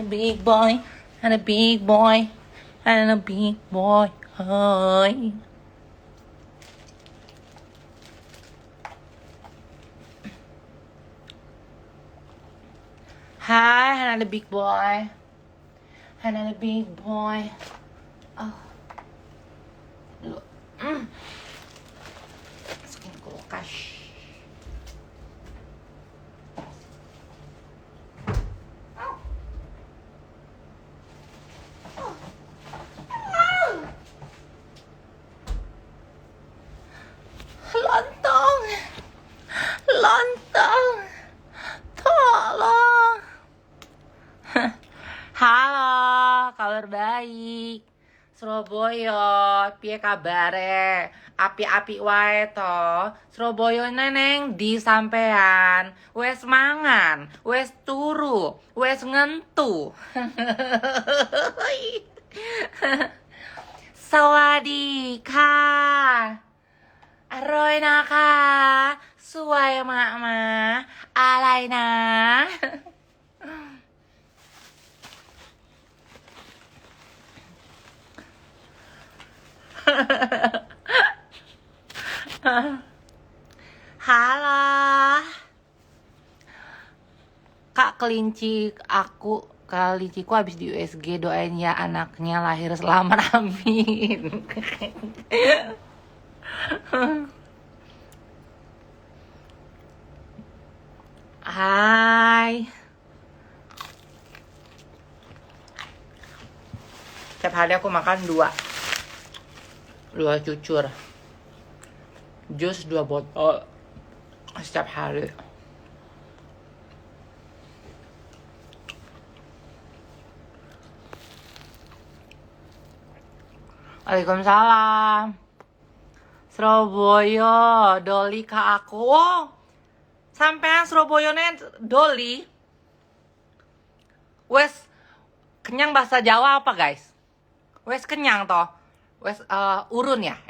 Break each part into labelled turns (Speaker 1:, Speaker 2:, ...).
Speaker 1: big boy, and a big boy, and a big boy. Hi. Hi, and a big boy, and a big boy. Oh, look. Masukin ke kulkas. Lontong, lontong, tolong. Halo, kabar baik. Surabaya, piye kabare? Api-api wae to. Surabaya neneng di sampean. Wes mangan, wes turu, wes ngentu. Sawadika. อร่อยนะคะสวยมากมาอะไรนะ Halo Kak kelinci kelinciku habis di USG, doain ya anaknya lahir selamat, amin. Hai. Setiap hari aku makan dua cucur. Jus 2 botol setiap hari. Waalaikumsalam. Surabaya, doli ke aku. Oh, sampean Surabayane doli. Wes kenyang bahasa Jawa apa guys? Wes kenyang toh. Wes urun ya?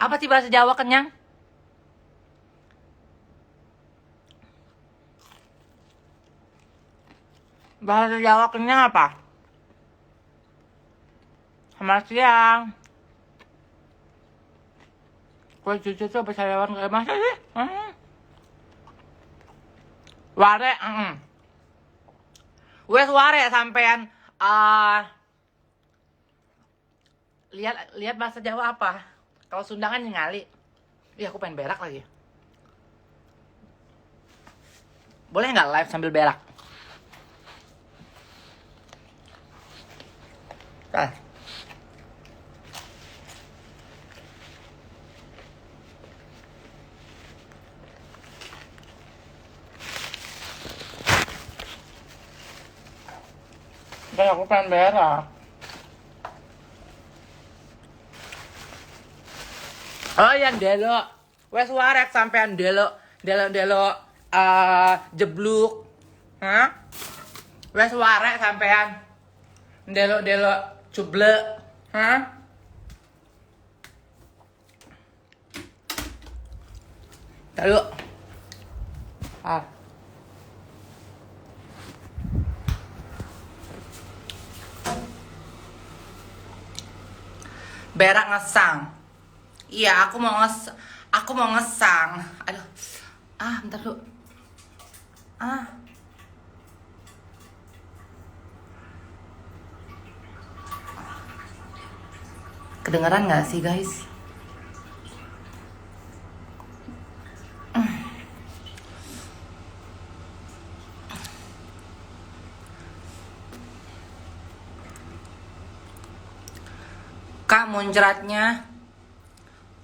Speaker 1: Apa sih bahasa Jawa kenyang? Bahasa Jawa kenyang apa? Selamat siang. Kue cucu tuh bahasa Jawa kayak masa sih? Ware, wes ware sampean lihat bahasa Jawa apa? Kalau Sunda kan ngali. Ih, aku pengen berak lagi. Boleh nggak live sambil berak? Aku pengen berak. Oh yang delok, wes warek sampean delok jebluk, wes warek sampean delok cublek, delok, berak ngesang. Iya, aku mau ngesang. Aduh. Bentar dulu. Kedengeran nggak sih, guys?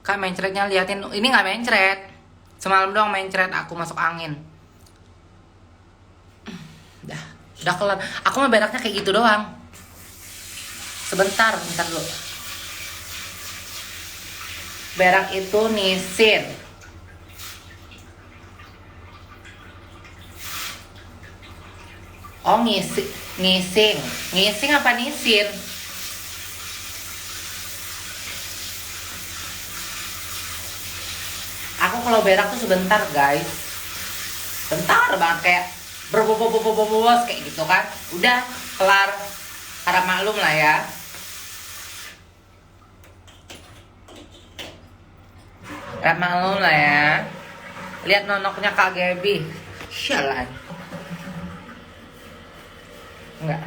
Speaker 1: Kak mencretnya liatin. Ini nggak mencret. Semalam doang mencret, aku masuk angin. Udah kelar. Aku mah beraknya kayak gitu doang. Bentar dulu. Berak itu nisin. Oh, ngising apa nisin? Aku kalau berak tuh sebentar guys, bentar banget, kayak berbobos kayak gitu kan. Udah kelar, harap maklum lah ya. Harap maklum lah ya. Lihat nonoknya Kak Gaby. Sialan. Enggak.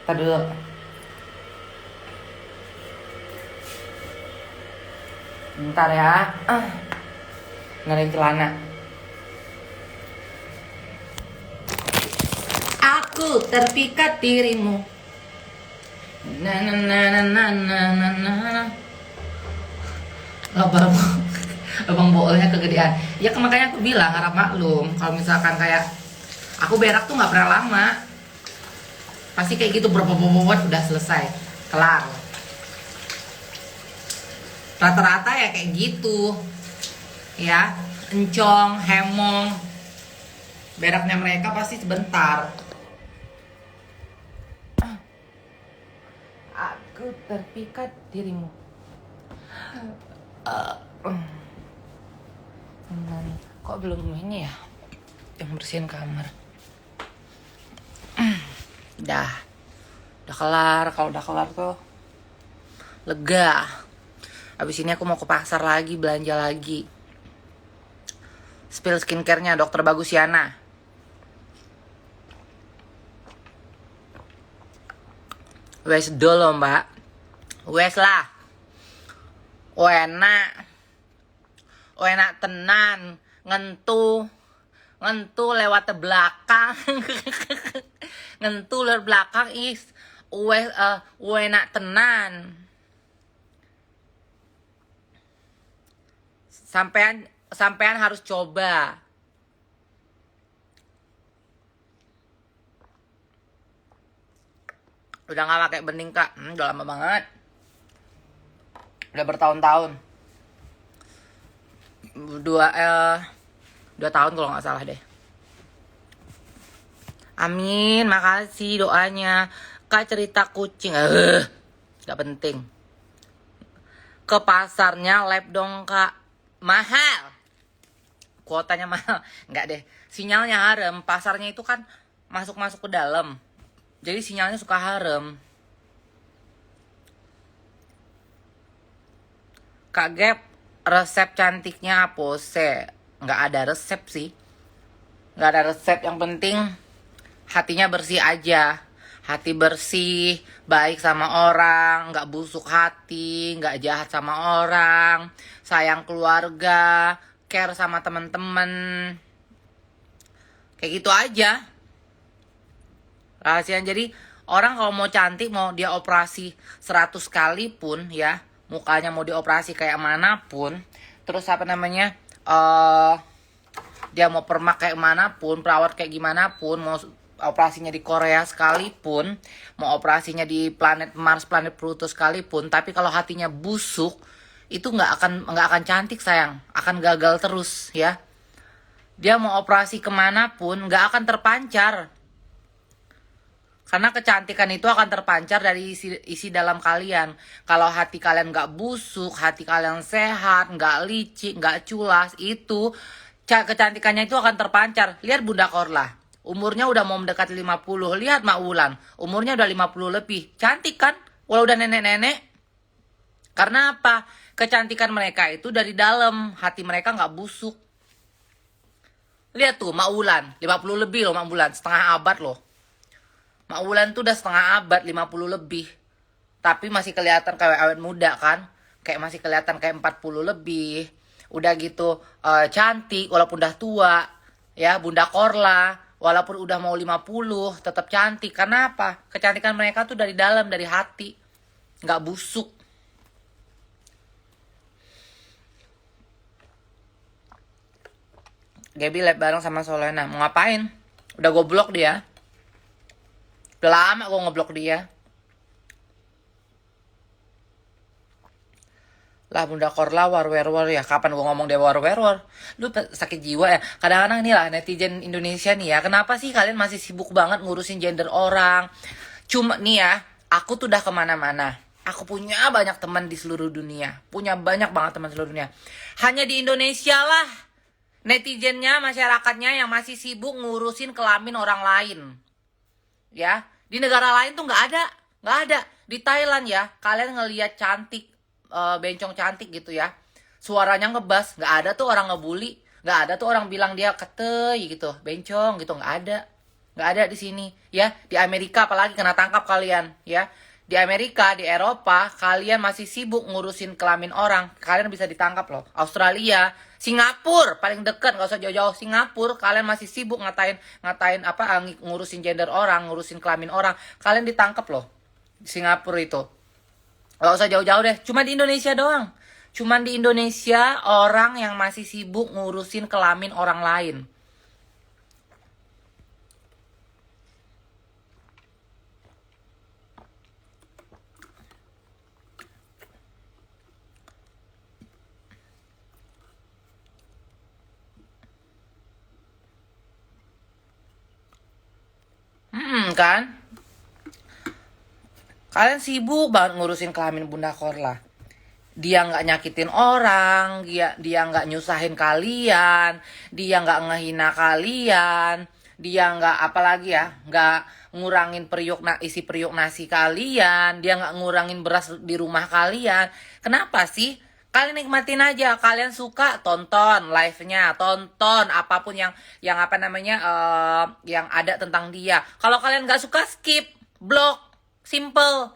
Speaker 1: Ntar dulu. Bentar ya. Ngerin celana. Aku terpikat dirimu. Na na na na na na na na. Abang boolnya kegedean. Ya makanya aku bilang harap maklum. Kalau misalkan kayak aku berak tuh nggak pernah lama. Pasti kayak gitu berbobot udah selesai, kelar. Rata-rata ya kayak gitu. Ya, encong, hemong. Beraknya mereka pasti sebentar. Aku terpikat dirimu. Kok belum ini ya? Yang bersihin kamar. Udah kelar. Kalau udah kelar tuh lega. Abis ini aku mau ke pasar lagi, belanja lagi. Spill skincare-nya Dokter Bagusiana. Wes dulu mbak. Wes lah. Enak tenan. Ngentu lewat belakang. Ngentu lewat belakang is. Enak tenan. Sampean harus coba. Udah gak pakai bening kak. Udah lama banget. Udah bertahun-tahun. 2 tahun kalau nggak salah deh. Amin, makasih doanya. Kak cerita kucing, nggak penting. Ke pasarnya lab dong kak, mahal. Kuotanya mahal, nggak deh. Sinyalnya harem, pasarnya itu kan masuk ke dalam. Jadi sinyalnya suka harem. Kak Gap, resep cantiknya apa sih? Nggak ada resep sih. Nggak ada resep, yang penting hatinya bersih aja. Hati bersih, baik sama orang, nggak busuk hati, nggak jahat sama orang, sayang keluarga, care sama teman-teman. Kayak gitu aja. Rahasia. Jadi orang kalau mau cantik, mau dia operasi 100 kali pun ya, mukanya mau dioperasi kayak manapun, terus dia mau permak kayak manapun, perawat kayak gimana pun, mau operasinya di Korea sekalipun, mau operasinya di planet Mars, planet Pluto sekalipun, tapi kalau hatinya busuk, itu nggak akan cantik sayang, akan gagal terus ya. Dia mau operasi kemanapun nggak akan terpancar, karena kecantikan itu akan terpancar dari isi dalam kalian. Kalau hati kalian nggak busuk, hati kalian sehat, nggak licik, nggak culas, itu kecantikannya itu akan terpancar. Lihat Bunda Korla, umurnya udah mau mendekati 50. Lihat Mak Wulan, umurnya udah 50 lebih. Cantik kan? Walau udah nenek-nenek. Karena apa? Kecantikan mereka itu dari dalam. Hati mereka nggak busuk. Lihat tuh Mak Wulan, 50 lebih loh Mak Wulan. Setengah abad loh. Mak Wulan tuh udah setengah abad, 50 lebih. Tapi masih kelihatan kayak awet muda kan? Kayak masih kelihatan kayak 40 lebih. Udah gitu cantik walaupun udah tua. Ya, Bunda Korla walaupun udah mau 50 tetap cantik. Karena apa? Kecantikan mereka tuh dari dalam, dari hati. Nggak busuk. Gaby lab bareng sama Solena. Mau ngapain? Udah gue blok dia. Udah lama gue ngeblok dia. Lah Bunda Korla war ya. Kapan gue ngomong dia war. Lu sakit jiwa ya. Kadang-kadang nih lah netizen Indonesia nih ya. Kenapa sih kalian masih sibuk banget ngurusin gender orang? Cuma nih ya, aku tuh udah kemana-mana. Aku punya banyak teman di seluruh dunia. Punya banyak banget teman seluruh dunia. Hanya di Indonesia lah Netizennya, masyarakatnya yang masih sibuk ngurusin kelamin orang lain. Ya, di negara lain tuh nggak ada. Di Thailand ya, kalian ngelihat cantik, bencong cantik gitu ya, suaranya ngebas, nggak ada tuh orang ngebully, nggak ada tuh orang bilang dia ketei gitu, bencong gitu, nggak ada di sini ya. Di Amerika apalagi kena tangkap kalian ya. Di Amerika, di Eropa, kalian masih sibuk ngurusin kelamin orang, kalian bisa ditangkap loh. Australia, Singapura paling deket, nggak usah jauh-jauh. Singapura, kalian masih sibuk ngatain apa, ngurusin gender orang, ngurusin kelamin orang, kalian ditangkap loh. Singapura itu nggak usah jauh-jauh deh, cuma di Indonesia doang. Cuman di Indonesia orang yang masih sibuk ngurusin kelamin orang lain. Kan? Kalian sibuk banget ngurusin kelamin Bunda Korla. Dia nggak nyakitin orang, dia nggak nyusahin kalian, dia nggak ngehina kalian, dia nggak apalagi ya, nggak ngurangin isi periuk nasi kalian, dia nggak ngurangin beras di rumah kalian. Kenapa sih? Kalian nikmatin aja, kalian suka tonton live-nya, tonton apapun yang apa namanya yang ada tentang dia. Kalau kalian nggak suka, skip, block, simple.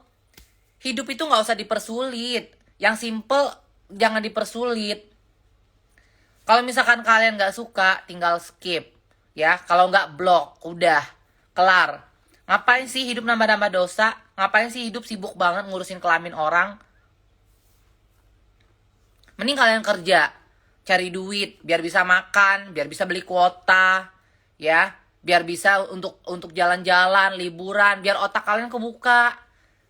Speaker 1: Hidup itu nggak usah dipersulit. Yang simple jangan dipersulit. Kalau misalkan kalian nggak suka, tinggal skip. Ya, kalau nggak block, udah kelar. Ngapain sih hidup nambah-nambah dosa? Ngapain sih hidup sibuk banget ngurusin kelamin orang? Mending kalian kerja, cari duit, biar bisa makan, biar bisa beli kuota, ya, biar bisa untuk jalan-jalan, liburan, biar otak kalian kebuka,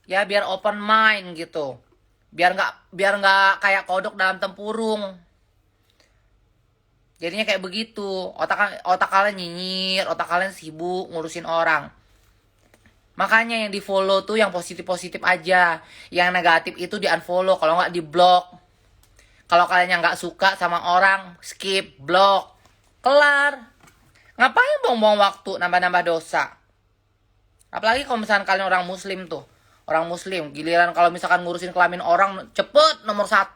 Speaker 1: ya, biar open mind gitu, biar nggak kayak kodok dalam tempurung. Jadinya kayak begitu, otak kalian nyinyir, otak kalian sibuk ngurusin orang. Makanya yang di follow tuh yang positif-positif aja, yang negatif itu di unfollow, kalau nggak di block. Kalau kalian yang nggak suka sama orang, skip, block, kelar. Ngapain buang-buang waktu, nambah-nambah dosa? Apalagi kalau misalkan kalian orang muslim tuh. Orang muslim, giliran kalau misalkan ngurusin kelamin orang, cepet nomor 1.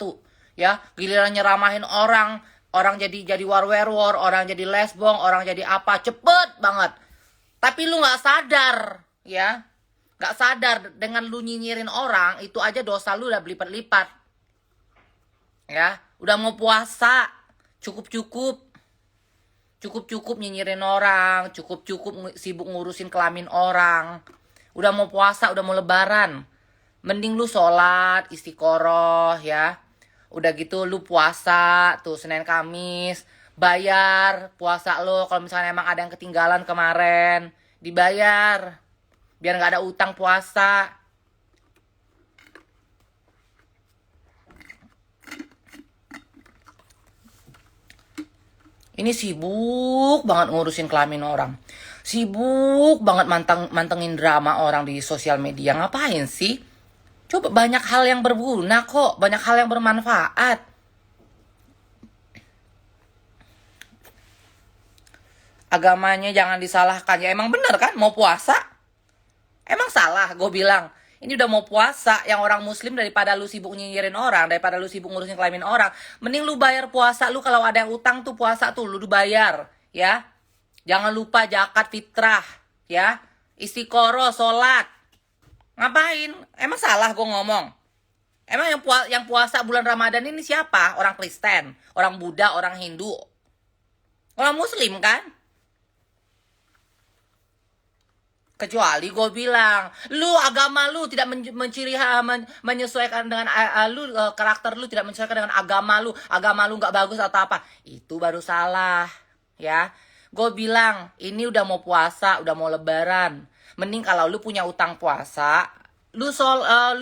Speaker 1: Ya, giliran nyeramahin orang jadi war, orang jadi lesbong, orang jadi apa, cepet banget. Tapi lu nggak sadar, ya. Nggak sadar, dengan lu nyinyirin orang, itu aja dosa lu udah berlipat-lipat. Ya, udah mau puasa, cukup-cukup nyinyirin orang, cukup sibuk ngurusin kelamin orang. Udah mau puasa, udah mau lebaran, mending lu sholat istiqoroh ya. Udah gitu lu puasa tuh Senin Kamis, bayar puasa lo. Kalau misalnya emang ada yang ketinggalan kemarin, dibayar biar nggak ada utang puasa. Ini sibuk banget ngurusin kelamin orang. Sibuk banget mantengin drama orang di sosial media. Ngapain sih? Coba, banyak hal yang berguna kok. Banyak hal yang bermanfaat. Agamanya jangan disalahkan. Ya emang bener kan mau puasa? Emang salah gue bilang. Ini udah mau puasa, yang orang muslim, daripada lu sibuk nyinyirin orang, daripada lu sibuk ngurusin kelamin orang, mending lu bayar puasa lu. Kalau ada yang utang tuh puasa tuh lu bayar, ya. Jangan lupa zakat fitrah, ya. Istiqoroh, sholat. Ngapain? Emang salah gue ngomong? Emang yang puasa bulan Ramadan ini siapa? Orang Kristen, orang Buddha, orang Hindu, orang Muslim kan? Kecuali gue bilang, lu agama lu tidak menyesuaikan dengan karakter lu tidak menyesuaikan dengan agama lu nggak bagus atau apa, itu baru salah, ya. Gue bilang, ini udah mau puasa, udah mau lebaran, mending kalau lu punya utang puasa, lu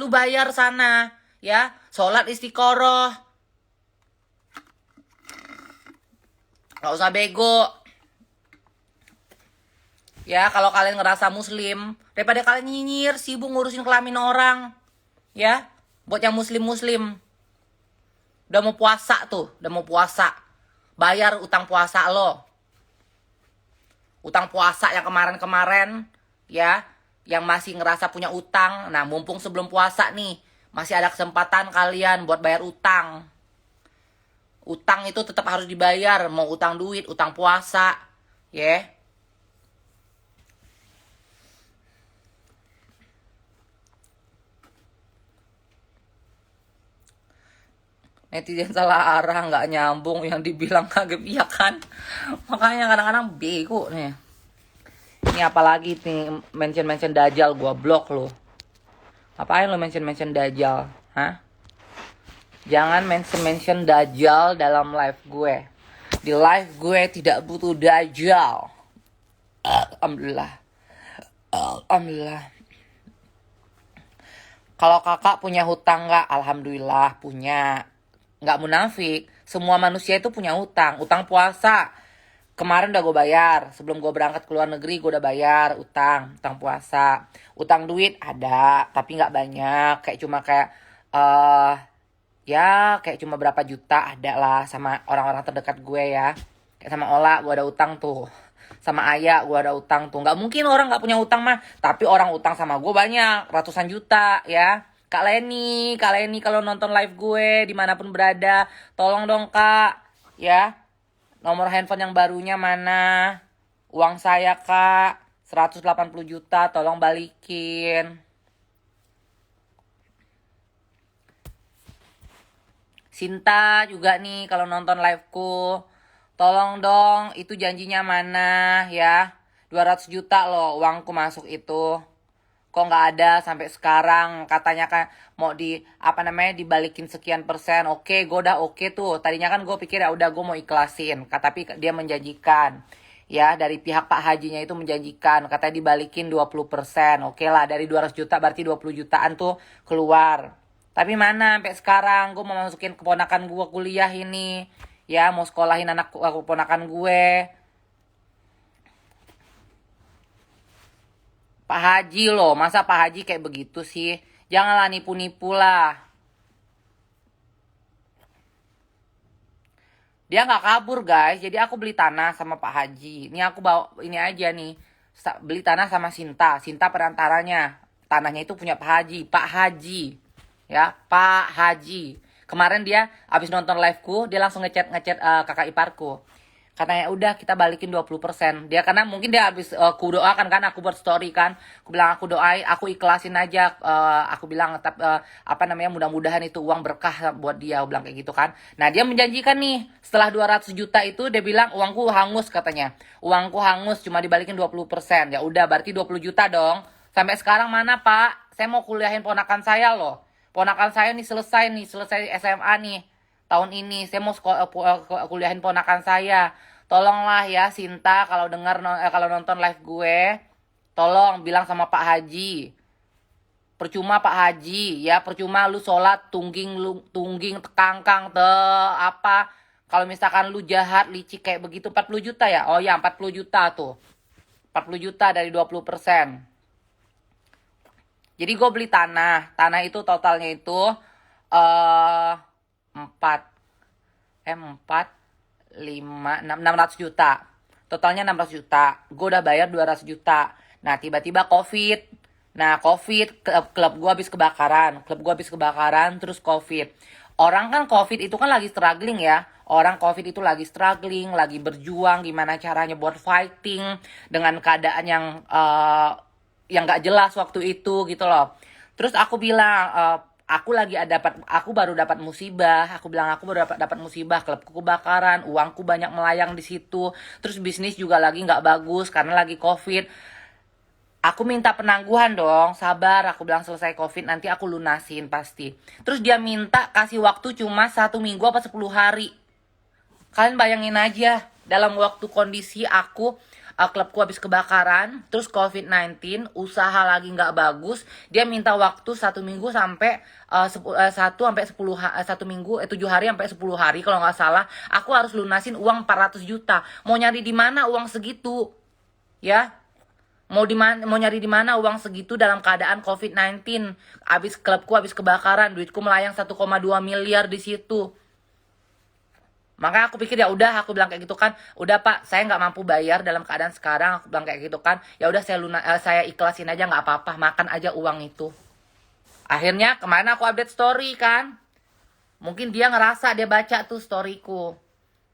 Speaker 1: bayar sana, ya, sholat istiqoroh, nggak usah bego. Ya, kalau kalian ngerasa muslim, daripada kalian nyinyir, sibuk ngurusin kelamin orang. Ya, buat yang muslim-muslim. Udah mau puasa tuh, udah mau puasa. Bayar utang puasa lo. Utang puasa yang kemarin-kemarin, ya, yang masih ngerasa punya utang. Nah, mumpung sebelum puasa nih, masih ada kesempatan kalian buat bayar utang. Utang itu tetap harus dibayar, mau utang duit, utang puasa, ya. Netizen salah arah, nggak nyambung yang dibilang kaget, iya kan? Makanya kadang-kadang bego nih. Ini apalagi nih mention Dajjal, gua blok lo. Apain lo mention Dajjal? Hah? Jangan mention Dajjal dalam live gue. Di live gue tidak butuh Dajjal. Alhamdulillah. Alhamdulillah. Kalau kakak punya hutang nggak? Alhamdulillah punya. Nggak munafik. Semua manusia itu punya hutang. Utang puasa. Kemarin udah gue bayar. Sebelum gue berangkat ke luar negeri gue udah bayar utang. Utang puasa. Utang duit ada. Tapi nggak banyak. Kayak cuma ya kayak cuma berapa juta ada lah sama orang-orang terdekat gue ya. Kayak sama Ola gue ada utang tuh. Sama Ayah gue ada utang tuh. Nggak mungkin orang nggak punya utang mah. Tapi orang utang sama gue banyak. Ratusan juta ya. Kak Leni kalau nonton live gue dimanapun berada. Tolong dong Kak. Ya. Nomor handphone yang barunya mana? Uang saya Kak. 180 juta tolong balikin. Sinta juga nih kalau nonton liveku. Tolong dong, itu janjinya mana ya? 200 juta loh uangku masuk itu. Kok nggak ada sampai sekarang? Katanya kan mau dibalikin sekian persen. Oke, gue udah oke tuh. Tadinya kan gue pikir ya udah gue mau ikhlasin. Tapi dia menjanjikan. Ya, dari pihak Pak Hajinya itu menjanjikan. Katanya dibalikin 20%. Oke lah, dari 200 juta berarti 20 jutaan tuh keluar. Tapi mana sampai sekarang gue mau masukin keponakan gue kuliah ini. Ya, mau sekolahin anak keponakan gue. Pak Haji loh, masa Pak Haji kayak begitu sih? Janganlah nipu-nipu lah. Dia nggak kabur guys, jadi aku beli tanah sama Pak Haji. Ini aku bawa ini aja nih, beli tanah sama Sinta perantaranya. Tanahnya itu punya Pak Haji. Ya, Pak Haji. Kemarin dia abis nonton liveku, dia langsung ngechat kakak iparku. Katanya udah kita balikin 20%. Dia karena mungkin dia habis aku doakan kan, aku buat story kan. Aku bilang aku doain, aku ikhlasin aja. Aku bilang mudah-mudahan itu uang berkah buat dia, aku bilang kayak gitu kan. Nah, dia menjanjikan nih, setelah 200 juta itu dia bilang uangku hangus katanya. Uangku hangus cuma dibalikin 20%. Ya udah berarti 20 juta dong. Sampai sekarang mana, Pak? Saya mau kuliahin ponakan saya loh. Ponakan saya nih selesai SMA nih. Tahun ini saya mau kuliahin ponakan saya. Tolonglah ya Sinta kalau kalau nonton live gue, tolong bilang sama Pak Haji. Percuma Pak Haji, ya percuma lu sholat tungging tekangkang apa. Kalau misalkan lu jahat licik kayak begitu 40 juta ya. Oh ya 40 juta tuh. 40 juta dari 20%. Jadi gue beli tanah. Tanah itu totalnya itu 600 juta. Totalnya 600 juta. Gue udah bayar 200 juta. Nah, tiba-tiba COVID. Nah, COVID, klub gue habis kebakaran. Terus COVID. Orang kan COVID itu kan lagi struggling ya. Orang COVID itu lagi struggling, lagi berjuang gimana caranya buat fighting dengan keadaan yang gak jelas waktu itu gitu loh. Terus aku bilang, aku baru dapat musibah. Aku bilang aku baru dapat musibah, klubku kebakaran, uangku banyak melayang di situ. Terus bisnis juga lagi nggak bagus karena lagi COVID. Aku minta penangguhan dong, sabar. Aku bilang selesai COVID nanti aku lunasin pasti. Terus dia minta kasih waktu cuma 1 minggu apa 10 hari. Kalian bayangin aja dalam waktu kondisi aku klubku habis kebakaran, terus COVID-19, usaha lagi nggak bagus, dia minta waktu 1 minggu sampai 7 hari sampai 10 hari kalau nggak salah, aku harus lunasin uang 400 juta. Mau nyari di mana uang segitu? Ya, mau nyari di mana uang segitu dalam keadaan COVID-19? Klubku habis kebakaran, duitku melayang 1,2 miliar di situ. Makanya aku pikir ya udah, aku bilang kayak gitu kan, udah Pak, saya nggak mampu bayar dalam keadaan sekarang, aku bilang kayak gitu kan, ya udah saya ikhlasin aja nggak apa-apa, makan aja uang itu. Akhirnya kemarin aku update story kan, mungkin dia ngerasa dia baca tuh storyku,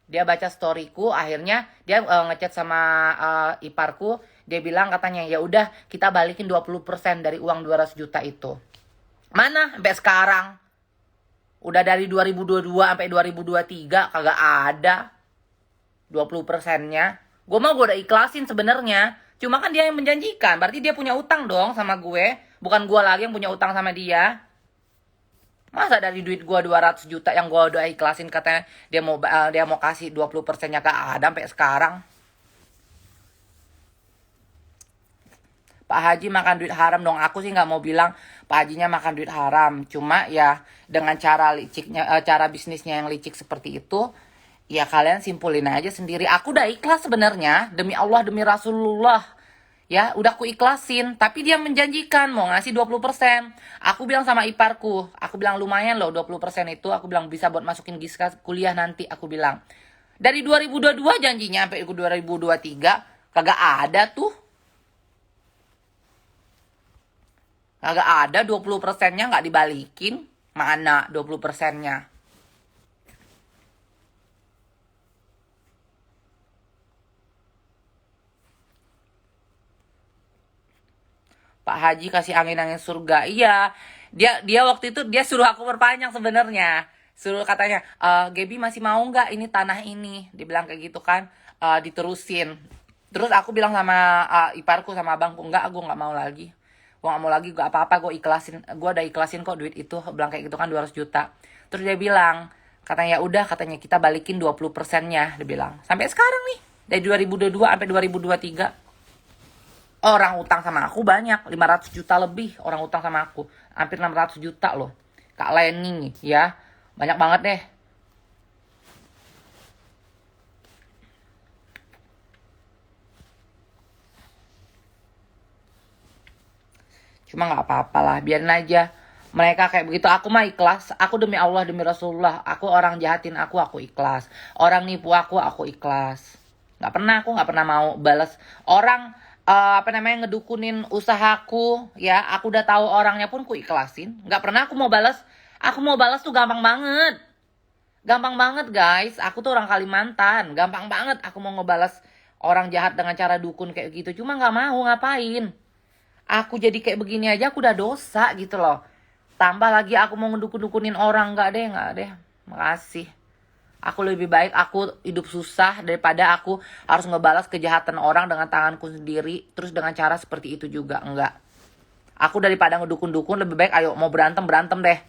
Speaker 1: dia baca storyku, akhirnya dia ngechat sama iparku, dia bilang katanya ya udah kita balikin 20% dari uang 200 juta itu. Mana sampai sekarang? Udah dari 2022 sampai 2023 kagak ada 20%-nya. Gue udah ikhlasin sebenarnya. Cuma kan dia yang menjanjikan. Berarti dia punya utang dong sama gue. Bukan gue lagi yang punya utang sama dia. Masa dari duit gue 200 juta yang gue udah ikhlasin katanya dia mau kasih 20%-nya gak ada sampai sekarang. Pak Haji makan duit haram dong. Aku sih nggak mau bilang Pak Hajinya makan duit haram. Cuma ya dengan cara liciknya, cara bisnisnya yang licik seperti itu, ya kalian simpulin aja sendiri. Aku udah ikhlas sebenarnya, demi Allah, demi Rasulullah. Ya, udah aku ikhlasin. Tapi dia menjanjikan mau ngasih 20%. Aku bilang sama iparku, aku bilang lumayan loh 20% itu. Aku bilang bisa buat masukin Giska kuliah nanti, aku bilang. Dari 2022 janjinya sampai 2023, kagak ada tuh. Kagak ada 20%-nya nggak dibalikin. Mana 20%-nya? Pak Haji kasih angin-angin surga. Iya, dia waktu itu dia suruh aku perpanjang sebenarnya. Suruh katanya, Gaby masih mau nggak ini tanah ini? Dibilang kayak gitu kan, diterusin. Terus aku bilang sama iparku sama abangku, enggak, aku nggak mau lagi. Gue gak mau lagi, gue apa-apa, gue ikhlasin. Gue udah ikhlasin kok duit itu. Bilang kayak gitu kan 200 juta. Terus dia bilang, katanya ya udah, katanya kita balikin 20%-nya. Dia bilang, sampai sekarang nih. Dari 2022 sampai 2023. Orang utang sama aku banyak. 500 juta lebih orang utang sama aku. Hampir 600 juta loh. Kak Leni ya. Banyak banget deh. Cuma nggak apa-apa lah, biarin aja. Mereka kayak begitu, aku mah ikhlas. Aku demi Allah, demi Rasulullah. Aku orang jahatin aku ikhlas. Orang nipu aku ikhlas. Aku nggak pernah mau balas orang ngedukunin usahaku. Ya, aku udah tahu orangnya pun ku ikhlasin. Nggak pernah aku mau balas. Aku mau balas tuh gampang banget. Gampang banget guys. Aku tuh orang Kalimantan. Gampang banget aku mau ngebalas orang jahat dengan cara dukun kayak gitu. Cuma nggak mau, ngapain. Aku jadi kayak begini aja aku udah dosa gitu loh. Tambah lagi aku mau ngedukun-dukunin orang. Enggak deh. Makasih. Aku lebih baik aku hidup susah daripada aku harus ngebalas kejahatan orang dengan tanganku sendiri. Terus dengan cara seperti itu juga. Enggak. Aku daripada ngedukun-dukun lebih baik ayo mau berantem deh.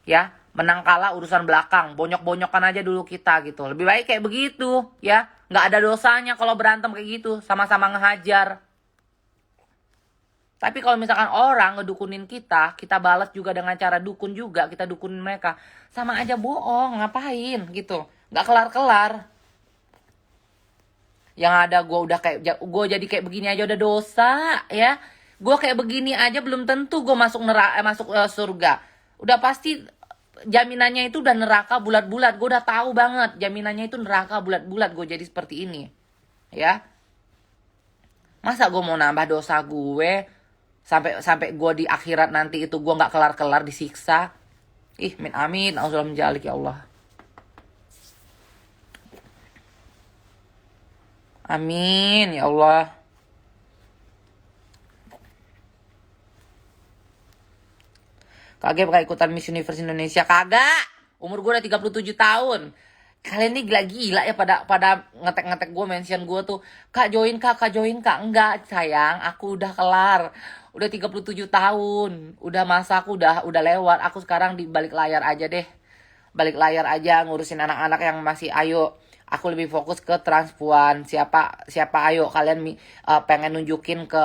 Speaker 1: Ya. Menang kalah urusan belakang. Bonyok-bonyokan aja dulu kita gitu. Lebih baik kayak begitu. Ya. Nggak ada dosanya kalau berantem kayak gitu. Sama-sama ngehajar. Tapi kalau misalkan orang ngedukunin kita balas juga dengan cara dukun juga, kita dukunin mereka. Sama aja bohong, ngapain gitu. Nggak kelar-kelar. Yang ada gue jadi kayak begini aja udah dosa ya. Gue kayak begini aja belum tentu gue masuk surga. Udah pasti jaminannya itu udah neraka bulat-bulat. Gue udah tahu banget jaminannya itu neraka bulat-bulat gue jadi seperti ini. Ya. Masa gue mau nambah dosa gue? Sampai gue di akhirat nanti itu gue nggak kelar-kelar disiksa. Min amin, auzubillahi min dzalik ya Allah. Amin ya Allah. Kagak bakal ikutan Miss Universe Indonesia, kagak. Umur gue udah 37 tahun. Kalian ini gila ya pada ngetek gue, mention gue tuh, Kak join kak. Enggak sayang, aku udah kelar. Udah 37 tahun. Udah masa aku udah lewat. Aku sekarang di balik layar aja deh. Balik layar aja ngurusin anak-anak yang masih ayo. Aku lebih fokus ke transpuan. Siapa ayo kalian pengen nunjukin ke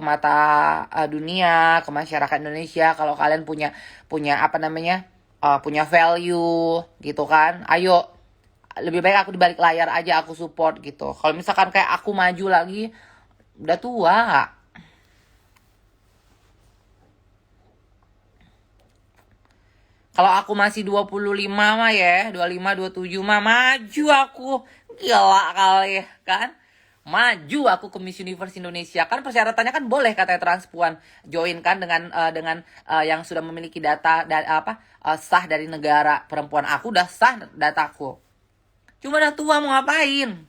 Speaker 1: mata dunia, ke masyarakat Indonesia kalau kalian punya punya value gitu kan. Ayo, lebih baik aku di balik layar aja, aku support gitu. Kalau misalkan kayak aku maju lagi, udah tua. Kalau aku masih 25 mah ya, 25, 27 mah maju aku. Gila kali kan. Maju aku ke Miss Universe Indonesia. Kan persyaratannya kan boleh katanya transpuan join kan dengan yang sudah memiliki data sah dari negara perempuan. Aku udah sah dataku. Cuma udah tua mau ngapain?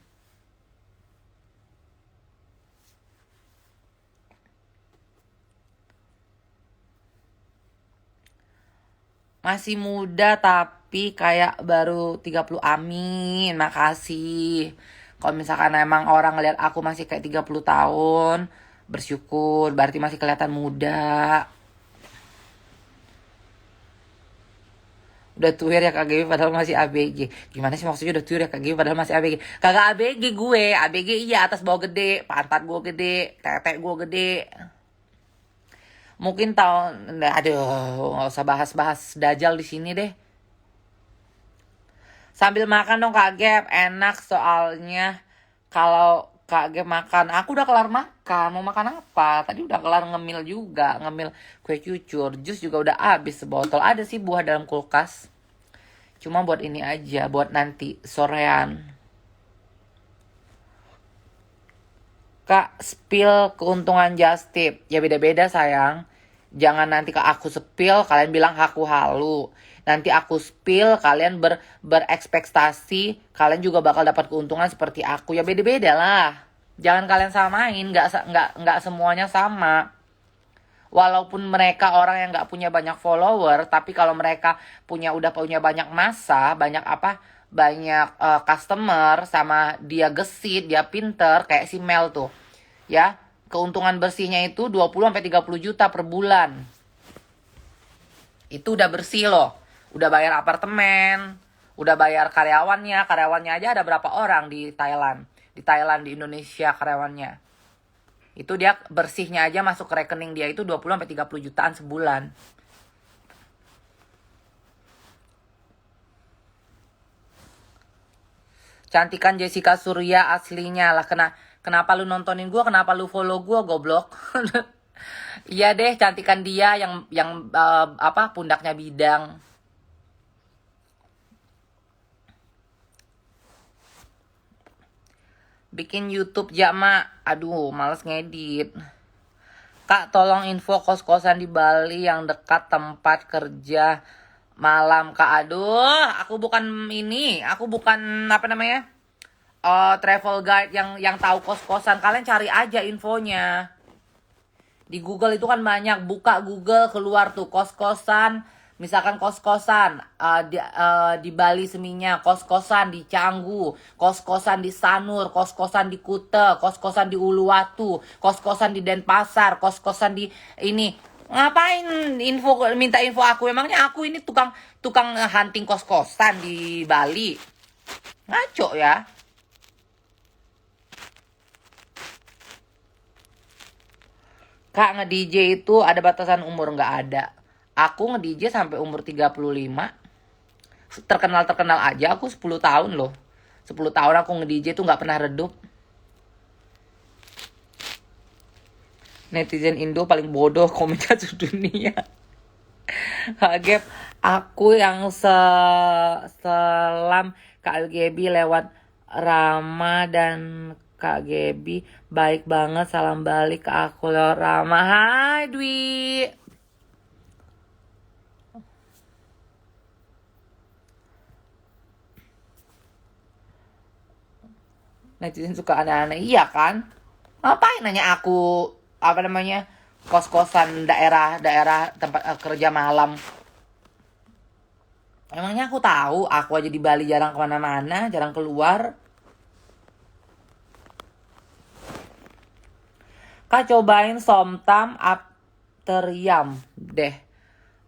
Speaker 1: Masih muda tapi kayak baru 30. Amin, makasih. Kalau misalkan emang orang ngeliat aku masih kayak 30 tahun, bersyukur, berarti masih kelihatan muda. Udah tuir ya KGB padahal masih ABG. Gimana sih maksudnya udah tuir ya KGB padahal masih ABG? Kagak ABG gue, ABG iya atas bawah gede, pantat gue gede, tete gue gede. Mungkin tahun, aduh, nggak usah bahas-bahas Dajjal di sini deh. Sambil makan dong Kak Gep, enak soalnya kalau Kak Gep makan. Aku udah kelar makan, mau makan apa? Tadi udah kelar ngemil juga, ngemil kue cucur. Jus juga udah habis sebotol. Ada sih buah dalam kulkas. Cuma buat ini aja, buat nanti sorean. Kak, spill keuntungan just tip. Ya beda-beda sayang. Jangan nanti ke aku spill, kalian bilang aku halu. Nanti aku spill, kalian berekspektasi, kalian juga bakal dapat keuntungan seperti aku. Ya beda-beda lah. Jangan kalian samain, nggak semuanya sama. Walaupun mereka orang yang nggak punya banyak follower, tapi kalau mereka udah punya banyak massa, banyak customer, sama dia gesit, dia pinter, kayak si Mel tuh, ya keuntungan bersihnya itu 20-30 juta per bulan. Itu udah bersih loh, udah bayar apartemen, udah bayar karyawannya aja ada berapa orang di Thailand, di Indonesia karyawannya. Itu dia bersihnya aja masuk ke rekening dia itu 20-30 jutaan sebulan. Cantikan Jessica Surya aslinya lah. Kenapa lu nontonin gue? Kenapa lu follow gue? Goblok. Iya deh, cantikan dia yang pundaknya bidang. Bikin YouTube ya mak. Aduh, males ngedit. Kak, tolong info kos-kosan di Bali yang dekat tempat kerja malam Kak. Aduh, aku bukan travel guide yang tahu kos-kosan. Kalian cari aja infonya. Di Google itu kan banyak, buka Google keluar tuh kos-kosan. Misalkan kos-kosan di Bali Seminyak, kos-kosan di Canggu, kos-kosan di Sanur, kos-kosan di Kute, kos-kosan di Uluwatu, kos-kosan di Denpasar, kos-kosan di ini. Ngapain minta info aku? Emangnya aku ini tukang hunting kos-kosan di Bali? Ngaco ya. Kak, nge-DJ itu ada batasan umur? Nggak ada. Aku nge-DJ sampai umur 35. Terkenal aja aku 10 tahun loh. 10 tahun aku nge-DJ tuh nggak pernah redup. Netizen Indo paling bodoh komentar sedunia. Kak, aku yang selam Kak Gebi lewat Rama dan Kak Gebi baik banget, salam balik ke aku lewat Rama. Hai Dwi. Netizen suka aneh-aneh, iya kan? Ngapain nanya aku kos-kosan daerah tempat kerja malam? Emangnya aku tahu? Aku aja di Bali jarang kemana-mana, jarang keluar. Kak, cobain somtam after yam deh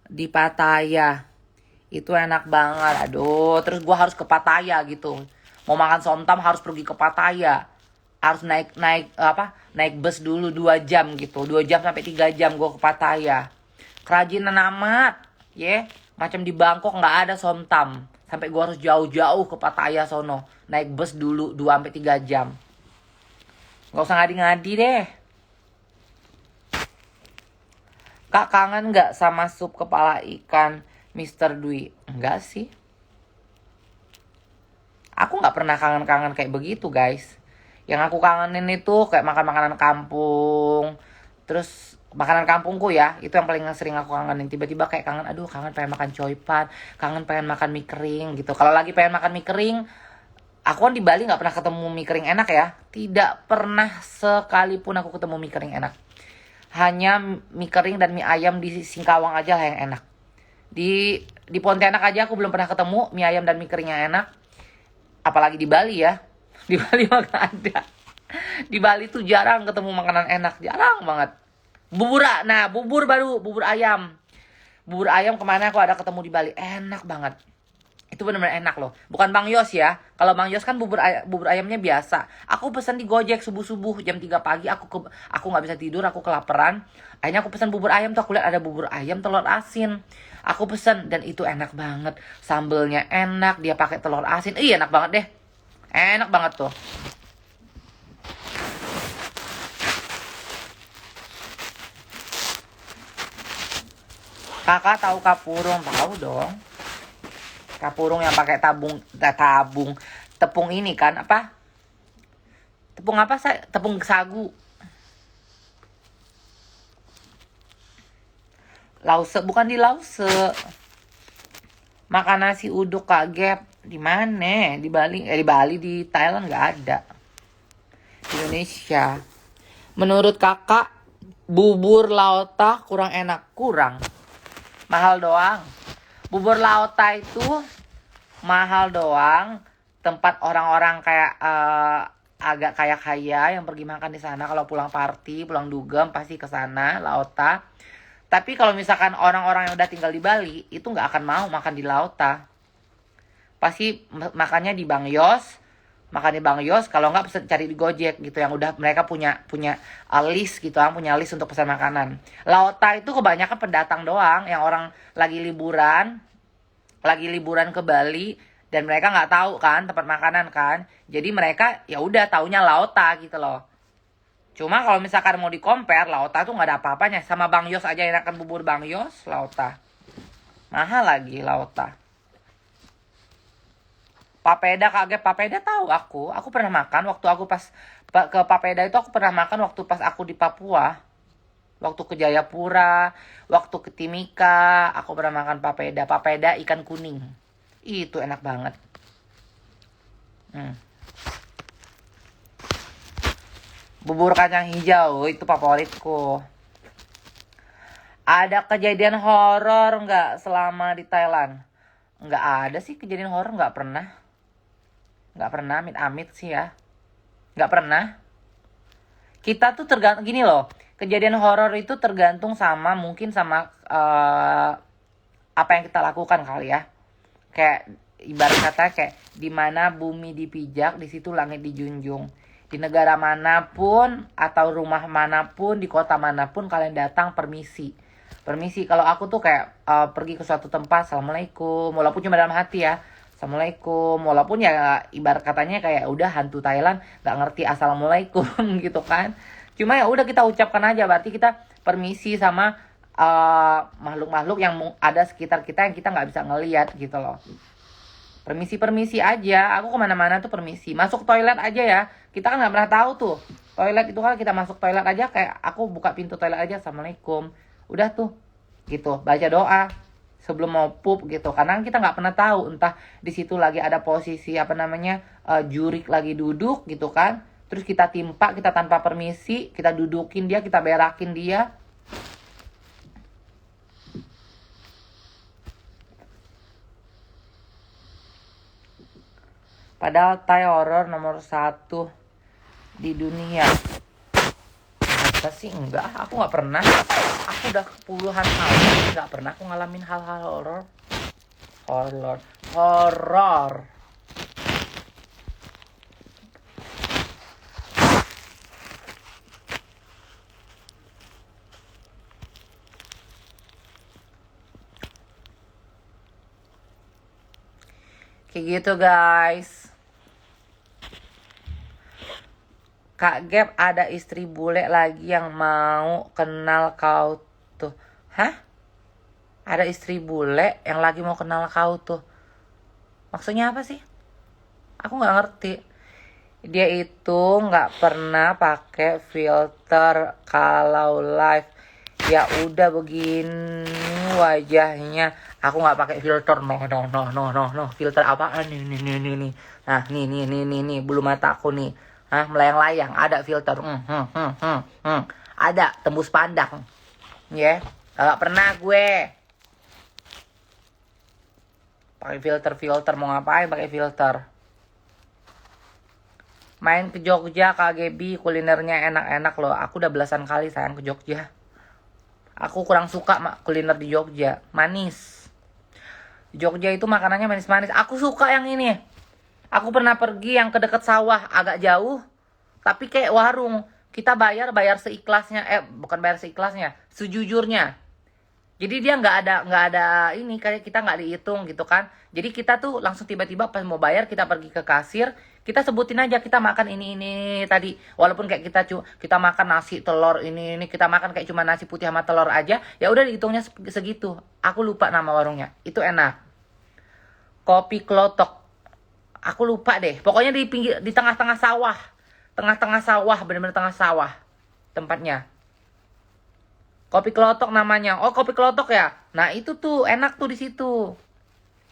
Speaker 1: di Pattaya. Itu enak banget. Aduh, terus gue harus ke Pattaya gitu. Mau makan somtam harus pergi ke Pattaya. Harus naik bus dulu 2 jam gitu. 2 jam sampai 3 jam gue ke Pattaya. Kerajinan amat, ya. Macam di Bangkok nggak ada somtam. Sampai gue harus jauh-jauh ke Pattaya sono. Naik bus dulu 2 sampai 3 jam. Nggak usah ngadi-ngadi deh. Kak, kangen nggak sama sup kepala ikan? Mister Dwi. Enggak sih. Aku nggak pernah kangen-kangen kayak begitu, guys. Yang aku kangenin itu kayak makan makanan kampung. Terus makanan kampungku ya, itu yang paling sering aku kangenin. Tiba-tiba kayak kangen, aduh kangen pengen makan coipan, kangen pengen makan mie kering gitu. Kalau lagi pengen makan mie kering, aku kan di Bali nggak pernah ketemu mie kering enak ya. Tidak pernah sekalipun aku ketemu mie kering enak. Hanya mie kering dan mie ayam di Singkawang aja lah yang enak. Di Pontianak aja aku belum pernah ketemu mie ayam dan mie kering yang enak. Apalagi di Bali ya. Di Bali mah gak ada. Di Bali tuh jarang ketemu makanan enak. Jarang banget. Bubur baru. Bubur ayam. Bubur ayam kemana aku ada ketemu di Bali. Enak banget. Itu benar-benar enak loh. Bukan Bang Yos ya. Kalau Bang Yos kan bubur ayamnya biasa. Aku pesan di Gojek subuh-subuh jam 3 pagi. Aku nggak bisa tidur. Aku kelaparan. Akhirnya aku pesan bubur ayam tuh. Aku lihat ada bubur ayam telur asin. Aku pesen dan itu enak banget. Sambelnya enak. Dia pakai telur asin. Iya enak banget deh. Enak banget tuh. Kakak tahu kapurung? Tahu dong. Kapurung yang pakai tepung ini kan apa? Tepung apa saya? Tepung sagu. Lause bukan di Lause. Makan nasi uduk Kak Gap. Di mana? Di Bali, di Thailand nggak ada. Di Indonesia. Menurut kakak, bubur lauta kurang enak? Kurang. Mahal doang. Bubur lauta itu mahal doang. Tempat orang-orang kayak agak kaya-kaya yang pergi makan di sana kalau pulang party, pulang dugem pasti ke sana lauta. Tapi kalau misalkan orang-orang yang udah tinggal di Bali itu nggak akan mau makan di lauta. Pasti makannya di Bang Yos. Makan di Bang Yos, kalau nggak pesan cari di Gojek gitu yang udah mereka punya list gitu, punya list untuk pesan makanan. Lauta itu kebanyakan pendatang doang, yang orang lagi liburan ke Bali dan mereka nggak tahu kan tempat makanan kan. Jadi mereka ya udah taunya Lauta gitu loh. Cuma kalau misalkan mau di compare, Lauta tuh nggak ada apa-apanya sama Bang Yos aja, enakan bubur Bang Yos, Lauta. Mahal lagi Lauta. Papeda kaget, papeda tahu aku. Aku pernah makan waktu aku pas ke papeda itu, aku pernah makan waktu pas aku di Papua. Waktu ke Jayapura, waktu ke Timika, aku pernah makan papeda. Papeda ikan kuning. Itu enak banget. Bubur kacang hijau itu favoritku. Ada kejadian horor nggak selama di Thailand? Nggak ada sih kejadian horor, nggak pernah. Nggak pernah, amit-amit sih ya. Nggak pernah. Kita tuh tergantung, gini loh. Kejadian horor itu tergantung sama, mungkin sama apa yang kita lakukan kali ya. Kayak ibarat kata kayak di mana bumi dipijak, di situ langit dijunjung. Di negara manapun atau rumah manapun, di kota manapun kalian datang, permisi. Permisi, kalau aku tuh kayak pergi ke suatu tempat, assalamualaikum, walaupun cuma dalam hati ya. Assalamualaikum, walaupun ya ibarat katanya kayak udah hantu Thailand nggak ngerti assalamualaikum gitu kan. Cuma ya udah kita ucapkan aja, berarti kita permisi sama makhluk-makhluk yang ada sekitar kita yang kita nggak bisa ngelihat gitu loh. Permisi aja, aku kemana-mana tuh permisi. Masuk toilet aja ya, kita kan nggak pernah tahu tuh. Toilet itu kan kita masuk toilet aja kayak aku buka pintu toilet aja, assalamualaikum. Udah tuh, gitu, baca doa sebelum mau pup gitu, karena kita nggak pernah tahu entah di situ lagi ada posisi jurik lagi duduk gitu kan, terus kita timpa, kita tanpa permisi kita dudukin dia, kita berakin dia. Padahal Thai horror nomor 1 di dunia. Masa sih enggak, aku nggak pernah. Aku udah puluhan tahun nggak pernah aku ngalamin hal-hal horor. Kayak gitu guys. Kak Gap, ada istri bule lagi yang mau kenal kau tuh. Hah? Ada istri bule yang lagi mau kenal kau tuh. Maksudnya apa sih? Aku nggak ngerti. Dia itu nggak pernah pakai filter kalau live. Ya udah begini wajahnya. Aku nggak pakai filter. No. Filter apaan nih? Nih. Nah, nih. Bulu mata aku nih. Hah, melayang-layang. Ada filter. Ada tembus pandang. Ya, nggak pernah gue pakai filter mau ngapain pakai filter. Main ke Jogja KGB, kulinernya enak-enak loh. Aku udah belasan kali sayang ke Jogja. Aku kurang suka kuliner di Jogja, manis. Di Jogja itu makanannya manis-manis. Aku suka yang ini. Aku pernah pergi yang ke deket sawah, agak jauh, tapi kayak warung. Kita bayar seikhlasnya, bukan bayar seikhlasnya, sejujurnya. Jadi dia nggak ada ini, kayak kita nggak dihitung gitu kan. Jadi kita tuh langsung tiba-tiba pas mau bayar kita pergi ke kasir, kita sebutin aja kita makan ini tadi. Walaupun kayak kita makan nasi telur ini kita makan kayak cuma nasi putih sama telur aja, ya udah dihitungnya segitu. Aku lupa nama warungnya. Itu enak. Kopi Klotok. Aku lupa deh. Pokoknya di tengah-tengah sawah. Tengah-tengah sawah, bener-bener tengah sawah tempatnya. Kopi Klotok namanya. Oh, Kopi Klotok ya. Nah, itu tuh enak tuh di situ.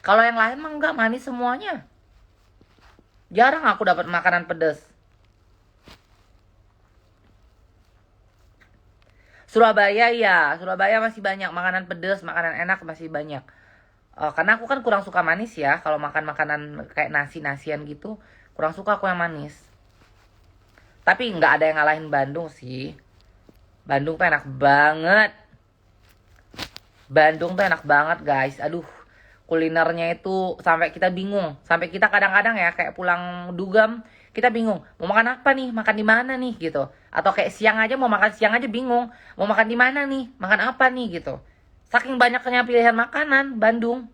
Speaker 1: Kalau yang lain mah enggak, manis semuanya. Jarang aku dapat makanan pedas. Surabaya ya, Surabaya masih banyak makanan pedas, makanan enak masih banyak. Karena aku kan kurang suka manis ya. Kalau makan makanan kayak nasi-nasian gitu, kurang suka aku yang manis. Tapi nggak ada yang ngalahin Bandung sih. Bandung tuh enak banget. Bandung tuh enak banget guys. Aduh, kulinernya itu sampai kita bingung. Sampai kita kadang-kadang ya kayak pulang dugem, kita bingung. Mau makan apa nih? Makan di mana nih gitu. Atau kayak siang aja mau makan siang aja bingung. Mau makan di mana nih? Makan apa nih gitu. Saking banyaknya pilihan makanan Bandung.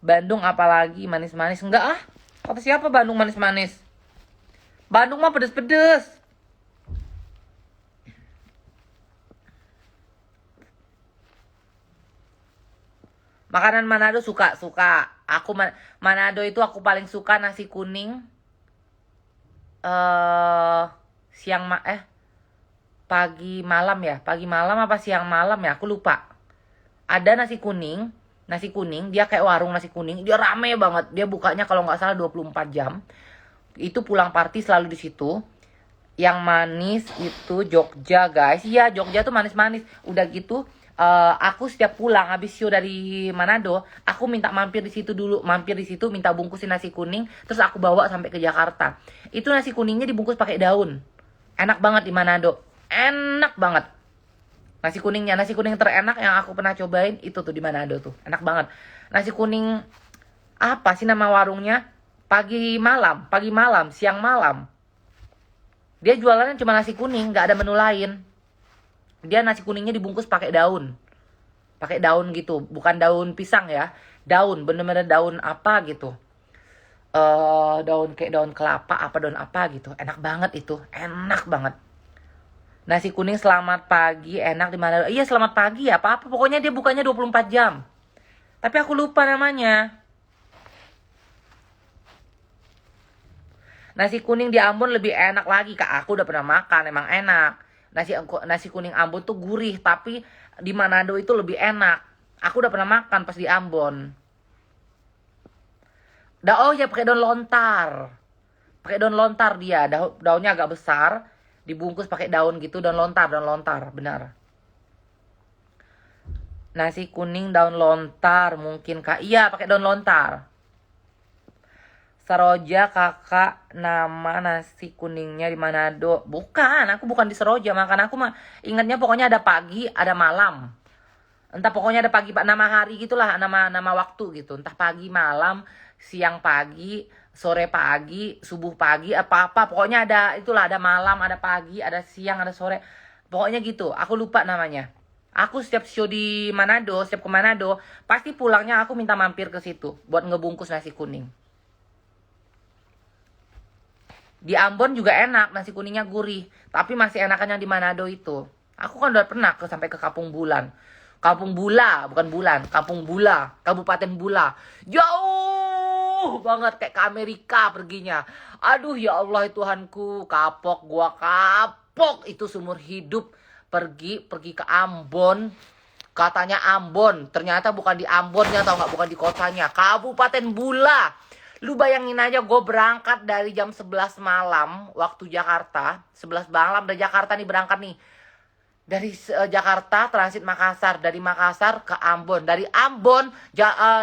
Speaker 1: Bandung apalagi manis-manis. Enggak ah. Kata siapa Bandung manis-manis? Bandung mah pedes-pedes. Makanan Manado suka. Aku Manado itu aku paling suka nasi kuning. Pagi malam ya. Pagi malam apa siang malam ya? Aku lupa. Ada nasi kuning. Nasi kuning, dia kayak warung nasi kuning. Dia rame banget. Dia bukanya kalau nggak salah 24 jam. Itu pulang party selalu di situ. Yang manis itu Jogja guys. Iya, Jogja tuh manis-manis. Udah gitu aku setiap pulang habis show dari Manado, aku minta mampir di situ dulu, minta bungkusin nasi kuning, terus aku bawa sampai ke Jakarta. Itu nasi kuningnya dibungkus pakai daun. Enak banget di Manado. Enak banget. Nasi kuning terenak yang aku pernah cobain itu tuh di Manado tuh. Enak banget. Nasi kuning apa sih nama warungnya? Pagi malam, siang malam. Dia jualannya cuma nasi kuning, nggak ada menu lain. Dia nasi kuningnya dibungkus pakai daun. Pakai daun gitu, bukan daun pisang ya. Daun, bener-bener daun apa gitu. Daun kayak daun kelapa, daun apa gitu. Enak banget itu, enak banget. Nasi kuning selamat pagi, enak di mana? Iya, selamat pagi ya, apa-apa. Pokoknya dia bukanya 24 jam. Tapi aku lupa namanya. Nasi kuning di Ambon lebih enak lagi, Kak. Aku udah pernah makan, emang enak. Nasi kuning Ambon tuh gurih, tapi di Manado itu lebih enak. Aku udah pernah makan pas di Ambon. Oh ya, pakai daun lontar. Pakai daun lontar dia, daunnya agak besar, dibungkus pakai daun gitu, daun lontar, benar. Nasi kuning daun lontar mungkin Kak. Iya, pakai daun lontar. Seroja kakak, nama nasi kuningnya di Manado. Bukan, aku bukan di Seroja. Makan aku mah ingatnya pokoknya ada pagi, ada malam. Entah pokoknya ada pagi, nama hari gitulah, nama waktu gitu. Entah pagi, malam, siang pagi, sore pagi, subuh pagi, apa-apa. Pokoknya ada, itulah ada malam, ada pagi, ada siang, ada sore. Pokoknya gitu, aku lupa namanya. Aku setiap show di Manado, setiap ke Manado, pasti pulangnya aku minta mampir ke situ buat ngebungkus nasi kuning. Di Ambon juga enak, nasi kuningnya gurih. Tapi masih enakan yang di Manado itu. Aku kan udah pernah sampai ke Kampung Bulan. Kampung Bula, bukan Bulan, Kampung Bula, Kabupaten Bula. Jauh banget kayak ke Amerika perginya. Aduh ya Allah Tuhanku, kapok gua kapok itu seumur hidup pergi ke Ambon. Katanya Ambon, ternyata bukan di Ambonnya tau nggak, bukan di kotanya, Kabupaten Bula. Lu bayangin aja gue berangkat dari jam 11 malam waktu Jakarta. 11 malam dari Jakarta nih berangkat nih. Dari Jakarta transit Makassar, dari Makassar ke Ambon, dari Ambon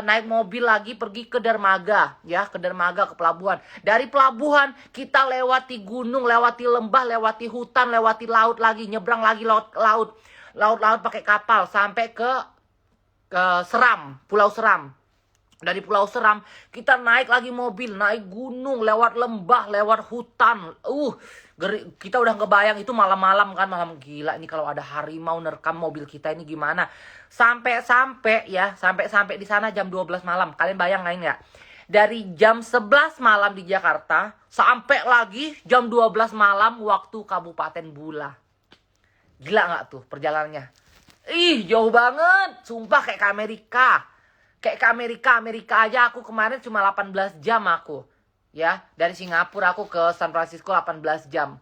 Speaker 1: naik mobil lagi pergi ke Dermaga, ya ke Dermaga ke pelabuhan. Dari pelabuhan kita lewati gunung, lewati lembah, lewati hutan, lewati laut lagi, nyebrang lagi laut pakai kapal sampai ke Seram, Pulau Seram. Dari Pulau Seram kita naik lagi mobil, naik gunung, lewat lembah, lewat hutan. Kita udah ngebayang itu malam-malam kan, malam gila ini kalau ada harimau nerkam mobil kita ini gimana. Sampai di sana jam 12 malam. Kalian bayangin nggak? Dari jam 11 malam di Jakarta sampai lagi jam 12 malam waktu Kabupaten Bula. Gila nggak tuh perjalanannya? Jauh banget, sumpah kayak ke Amerika. Kayak ke Amerika aja aku kemarin cuma 18 jam aku. Ya, dari Singapura aku ke San Francisco 18 jam.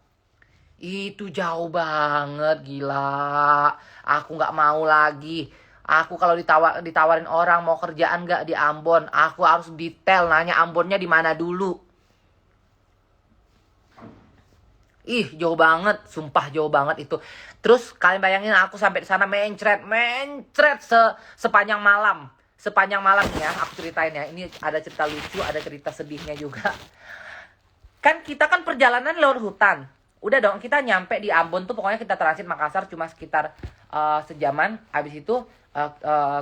Speaker 1: Itu jauh banget, gila. Aku nggak mau lagi. Aku kalau ditawarin orang mau kerjaan nggak di Ambon, aku harus detail nanya Ambonnya di mana dulu. Jauh banget, sumpah jauh banget itu. Terus kalian bayangin aku sampai di sana mencret sepanjang malam. Sepanjang malam ya, aku ceritain ya. Ini ada cerita lucu, ada cerita sedihnya juga. Kan kita kan perjalanan lewat hutan. Udah dong, kita nyampe di Ambon tuh pokoknya kita transit Makassar cuma sekitar sejaman. Habis itu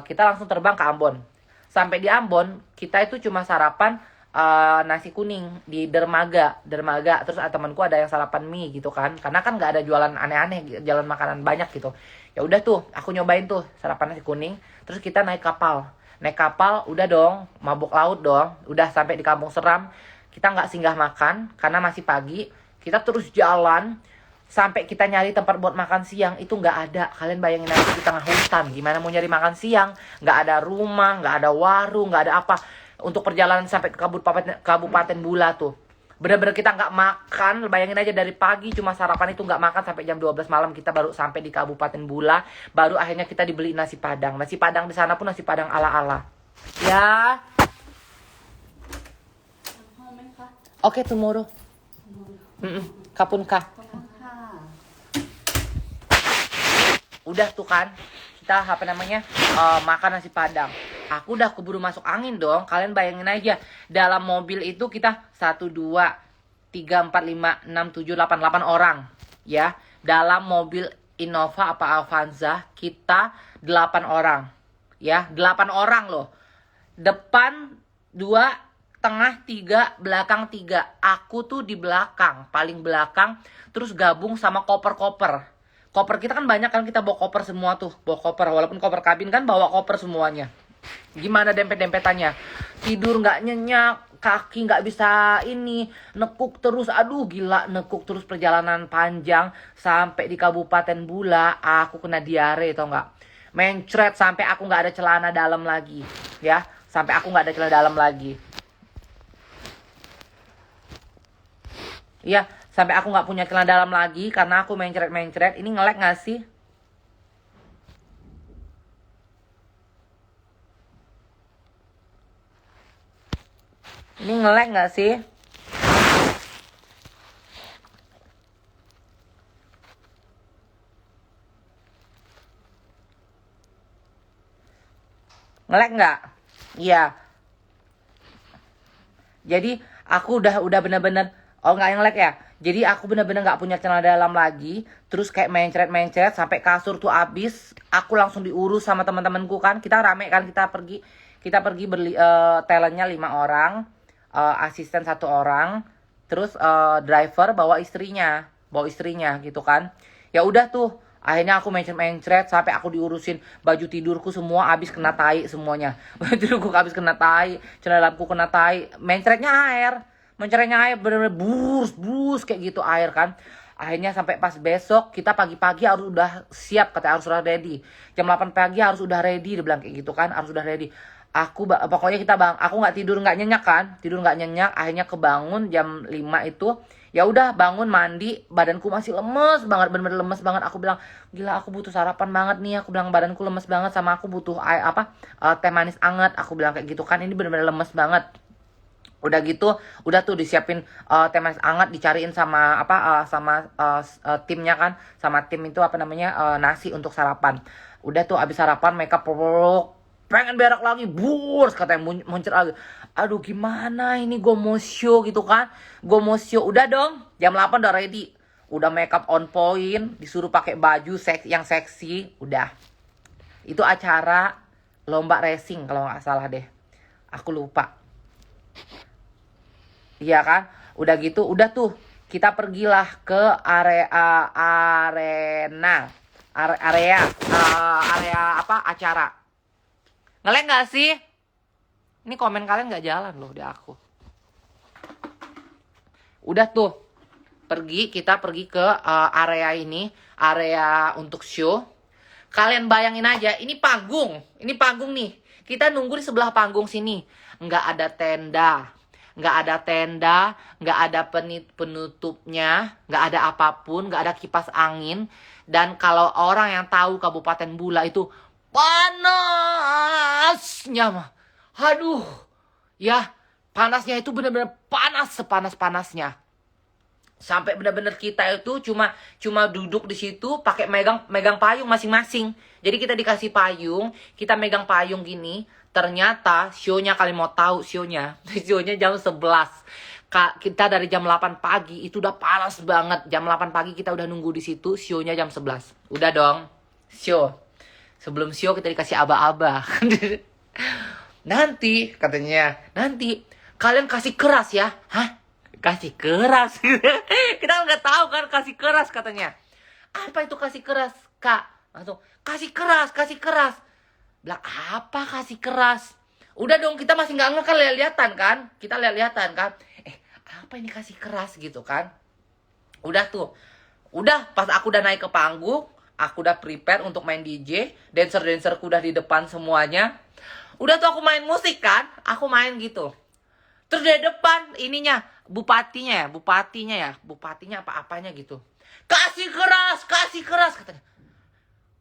Speaker 1: kita langsung terbang ke Ambon. Sampai di Ambon, kita itu cuma sarapan nasi kuning di Dermaga. Terus temanku ada yang sarapan mie gitu kan. Karena kan nggak ada jualan aneh-aneh, jualan makanan banyak gitu. Ya udah tuh, aku nyobain tuh sarapan nasi kuning. Terus kita naik kapal. Udah dong, mabuk laut dong. Udah sampai di Kampung Seram, kita nggak singgah makan karena masih pagi. Kita terus jalan sampai kita nyari tempat buat makan siang, itu nggak ada. Kalian bayangin aja di tengah hutan, gimana mau nyari makan siang? Nggak ada rumah, nggak ada warung, nggak ada apa. Untuk perjalanan sampai ke Kabupaten Bula tuh, bener-bener kita nggak makan. Bayangin aja dari pagi cuma sarapan itu nggak makan sampai jam 12 malam kita baru sampai di Kabupaten Bula. Baru akhirnya kita dibeli nasi Padang. Nasi Padang di sana pun nasi Padang ala-ala. Ya. Oke, tomorrow. Kapun kah? Udah tuh kan. Kita makan nasi Padang. Aku udah keburu masuk angin dong. Kalian bayangin aja. Dalam mobil itu kita 1, 2, 3, 4, 5, 6, 7, 8 orang. Ya. Dalam mobil Innova apa Avanza kita 8 orang. Ya. 8 orang loh. Depan 2, tengah 3, belakang 3. Aku tuh di belakang. Paling belakang. Terus gabung sama koper-koper. Koper kita kan banyak kan, kita bawa koper semua tuh. Bawa koper. Walaupun koper kabin kan bawa koper semuanya. Gimana dempet-dempetannya? Tidur nggak nyenyak, kaki nggak bisa nekuk terus. Aduh gila, nekuk terus perjalanan panjang sampai di Kabupaten Bula. Aku kena diare, tau nggak? Mencret sampai aku nggak ada celana dalam lagi, ya. Sampai aku nggak ada celana dalam lagi. Iya, sampai aku nggak punya celana dalam lagi karena aku mencret. Ini nge-lag nggak sih? Ini nge-lag nggak sih? Nge-lag nggak? Iya. Jadi aku udah bener-bener, nggak nge-lag ya. Jadi aku bener-bener nggak punya celana dalam lagi. Terus kayak mencret sampai kasur tuh habis. Aku langsung diurus sama teman-temanku kan. Kita rame kan, kita pergi talentnya 5 orang. Asisten 1 orang, terus driver bawa istrinya gitu kan. Ya udah tuh, akhirnya aku mencret sampai aku diurusin baju tidurku semua habis kena tai semuanya. Baju tidurku habis kena tai, celana dalamku kena tai, mencretnya air bener-bener bus kayak gitu air kan. Akhirnya sampai pas besok kita pagi-pagi harus udah siap, katanya harus udah ready. Jam 8 pagi harus udah ready, dia bilang kayak gitu kan, harus udah ready. Pokoknya kita aku nggak tidur nggak nyenyak kan, tidur nggak nyenyak. Akhirnya kebangun jam 5 itu. Ya udah bangun mandi, badanku masih lemes banget, bener-bener lemes banget. Aku bilang gila, aku butuh sarapan banget nih. Aku bilang badanku lemes banget, sama aku butuh teh manis anget. Aku bilang kayak gitu kan, ini bener-bener lemes banget. Udah gitu, udah tuh disiapin teh manis anget, dicariin sama timnya kan, sama tim itu nasi untuk sarapan. Udah tuh abis sarapan makeup pengen berak lagi, burs katanya muncul lagi. Aduh gimana ini, gue mau show gitu kan, gue mau show. Udah dong, jam 8 udah ready, udah makeup on point, disuruh pakai baju yang seksi. Udah, itu acara lomba racing kalau nggak salah deh, aku lupa. Iya kan? Udah gitu, udah tuh kita pergilah ke area acara. Ngelek nggak sih? Ini komen kalian nggak jalan loh di aku. Udah tuh kita pergi ke area ini, area untuk show. Kalian bayangin aja, ini panggung nih. Kita nunggu di sebelah panggung sini. Nggak ada tenda, nggak ada penutupnya, nggak ada apapun, nggak ada kipas angin. Dan kalau orang yang tahu Kabupaten Bula itu panasnya mah, aduh, ya panasnya itu benar-benar panas, sepanas-panasnya. Sampai benar-benar kita itu cuma duduk di situ pakai megang payung masing-masing. Jadi kita dikasih payung, kita megang payung gini. Ternyata show-nya, kalian mau tahu show-nya jam 11. Kita dari jam 8 pagi itu udah panas banget. Jam 8 pagi kita udah nunggu di situ, show-nya jam 11. Udah dong, show. Sebelum show kita dikasih aba-aba. Nanti katanya, nanti kalian kasih keras ya. Hah? Kasih keras? Kita nggak tahu kan kasih keras katanya. Apa itu kasih keras, Kak? Langsung kasih keras. Bilang apa kasih keras? Udah dong, kita masih nggak kan, lihat-lihatan kan? Kita lihat-lihatan kan? Apa ini kasih keras gitu kan? Udah tuh. Udah pas aku udah naik ke panggung, aku udah prepare untuk main DJ, dancer-dancerku udah di depan semuanya. Udah tuh aku main musik kan? Aku main gitu. Terus dari depan ininya, bupatinya apa-apanya gitu. Kasih keras katanya.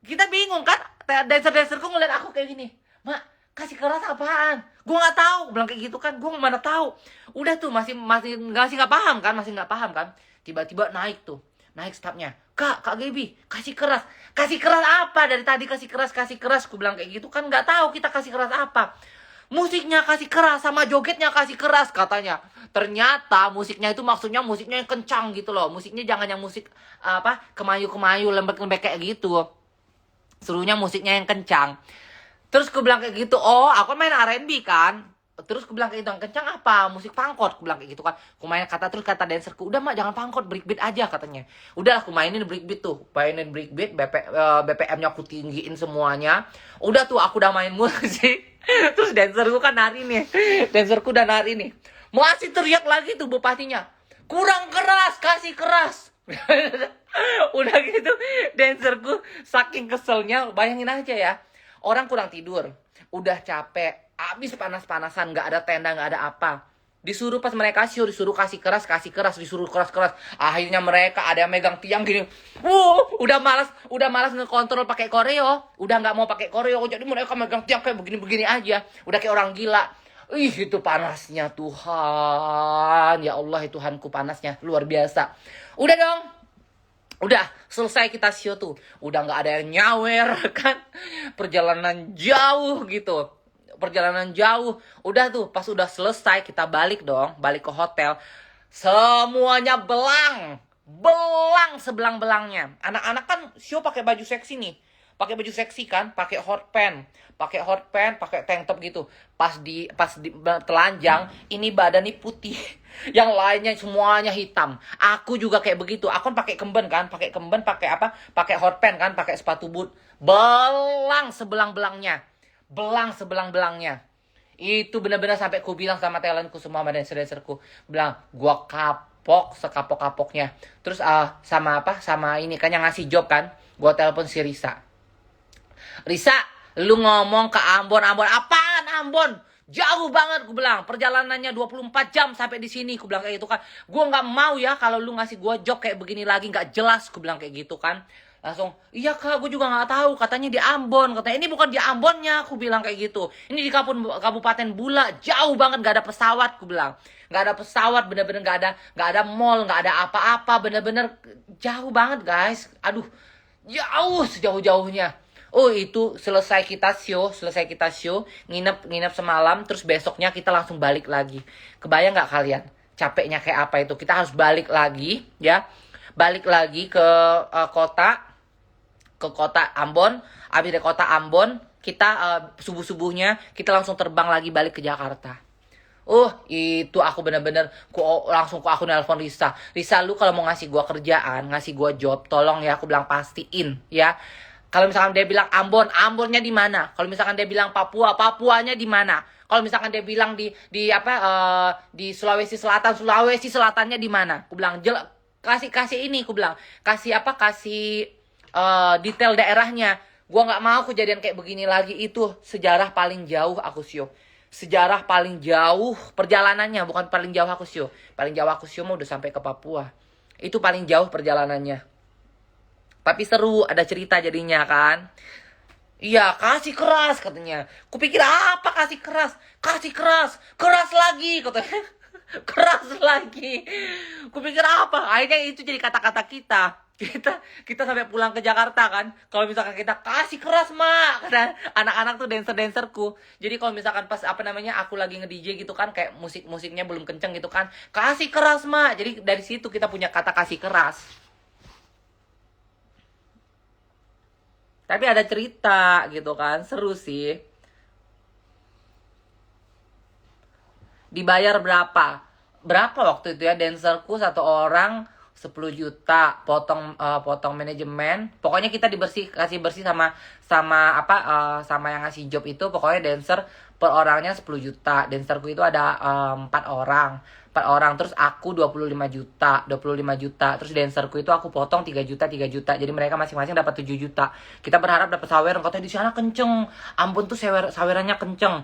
Speaker 1: Kita bingung kan? Dancer-dancerku ngeliat aku kayak gini. Mak, kasih keras apaan? Gue nggak tahu, bilang kayak gitu kan. Gue mana tahu. Udah tuh masih nggak paham kan? Tiba-tiba naik stepnya. Kak Gaby, kasih keras apa? Dari tadi kasih keras. Gue bilang kayak gitu kan, nggak tahu kita kasih keras apa. Musiknya kasih keras, sama jogetnya kasih keras katanya. Ternyata musiknya itu maksudnya musiknya yang kencang gitu loh. Musiknya jangan yang musik kemayu-kemayu, lembek-lembek kayak gitu. Serunya musiknya yang kencang. Terus aku bilang kayak gitu, oh aku main R&B kan. Terus aku bilang kayak gitu, yang kencang apa? Musik pangkot, aku bilang kayak gitu kan. Aku main kata dancerku, udah mak jangan pangkot, breakbeat aja katanya. Udah aku mainin breakbeat tuh, BPM-nya aku tinggiin semuanya. Udah tuh aku udah main musik. Terus dancerku kan nari nih, masih teriak lagi tuh bupatinya, kurang keras, kasih keras. Udah gitu dancerku saking keselnya, bayangin aja ya, orang kurang tidur, udah capek, abis panas-panasan, nggak ada tenda, nggak ada apa. Disuruh pas mereka show, disuruh kasih keras, disuruh keras. Akhirnya mereka ada yang megang tiang gini. Udah malas ngekontrol pakai koreo, udah nggak mau pakai koreo, jadi mereka megang tiang kayak begini aja, udah kayak orang gila. Itu panasnya Tuhan, ya Allah, Tuhanku, panasnya luar biasa. Udah dong, udah selesai kita show tuh, udah nggak ada yang nyawer kan, perjalanan jauh. Udah tuh pas udah selesai kita balik ke hotel, semuanya belang sebelang-belangnya. Anak-anak kan show pakai baju seksi nih, kan, pakai hot pants, pakai tank top gitu. Pas di telanjang, ini badan nih putih, yang lainnya semuanya hitam. Aku juga kayak begitu. Aku kan pakai kemben, pakai hot pants kan, pakai sepatu boot. Belang sebelang-belangnya. Itu benar-benar sampai ku bilang sama talentku semua, sama dancer-dancerku, bilang gua kapok sekapok-kapoknya. Terus sama apa, sama ini kan yang ngasih job kan, gue telepon si Risa. Risa, lu ngomong ke Ambon. Ambon apaan Ambon? Jauh banget gue bilang, perjalanannya 24 jam sampai di sini. Gue bilang kayak gitu kan. Gue nggak mau ya kalau lu ngasih gue job kayak begini lagi, nggak jelas. Gue bilang kayak gitu kan. Langsung, iya kak, gue juga nggak tahu. Katanya di Ambon. Katanya ini bukan di Ambonnya. Aku bilang kayak gitu. Ini di Kabupaten Bula, jauh banget, nggak ada pesawat. Gue bilang, nggak ada pesawat, bener-bener nggak ada mall, nggak ada apa-apa, bener-bener jauh banget guys. Aduh, jauh sejauh-jauhnya. Oh itu selesai kita show, nginep semalam, terus besoknya kita langsung balik lagi. Kebayang nggak kalian? Capeknya kayak apa itu? Kita harus balik lagi, ya, balik lagi ke kota Ambon. Abis dari kota Ambon, kita subuh-subuhnya kita langsung terbang lagi balik ke Jakarta. Itu aku bener-bener langsung aku nelpon Risa. Risa, lu kalau mau ngasih gua kerjaan, ngasih gua job, tolong ya, aku bilang pastiin ya. Kalau misalkan dia bilang Ambon, Ambonnya di mana? Kalau misalkan dia bilang Papua, Papuanya di mana? Kalau misalkan dia bilang di Sulawesi Selatan, Sulawesi Selatannya di mana? Aku bilang kasih ini, aku bilang kasih detail daerahnya. Gua nggak mau kejadian kayak begini lagi. Itu sejarah paling jauh aku show. Sejarah paling jauh perjalanannya, bukan paling jauh aku show. Paling jauh aku show mah udah sampai ke Papua. Itu paling jauh perjalanannya. Tapi seru, ada cerita jadinya kan. Iya, kasih keras katanya. Kupikir apa kasih keras? Kasih keras, keras lagi katanya. Keras lagi. Kupikir apa? Akhirnya itu jadi kata-kata kita. Kita sampai pulang ke Jakarta kan. Kalau misalkan kita kasih keras, Mak. Karena anak-anak tuh dancer-dancerku. Jadi kalau misalkan pas aku lagi nge-DJ gitu kan, kayak musiknya belum kenceng gitu kan. Kasih keras, Mak. Jadi dari situ kita punya kata kasih keras. Tapi ada cerita gitu kan, seru sih. Dibayar berapa? Berapa waktu itu ya, dancerku satu orang 10 juta, potong manajemen. Pokoknya kita kasih bersih sama yang ngasih job itu. Pokoknya dancer per orangnya 10 juta. Dancerku itu ada 4 orang. 4 orang, terus aku 25 juta. Terus dancerku itu aku potong 3 juta. Jadi mereka masing-masing dapat 7 juta. Kita berharap dapat saweran, katanya di sana kenceng. Ampun tuh sawerannya kenceng.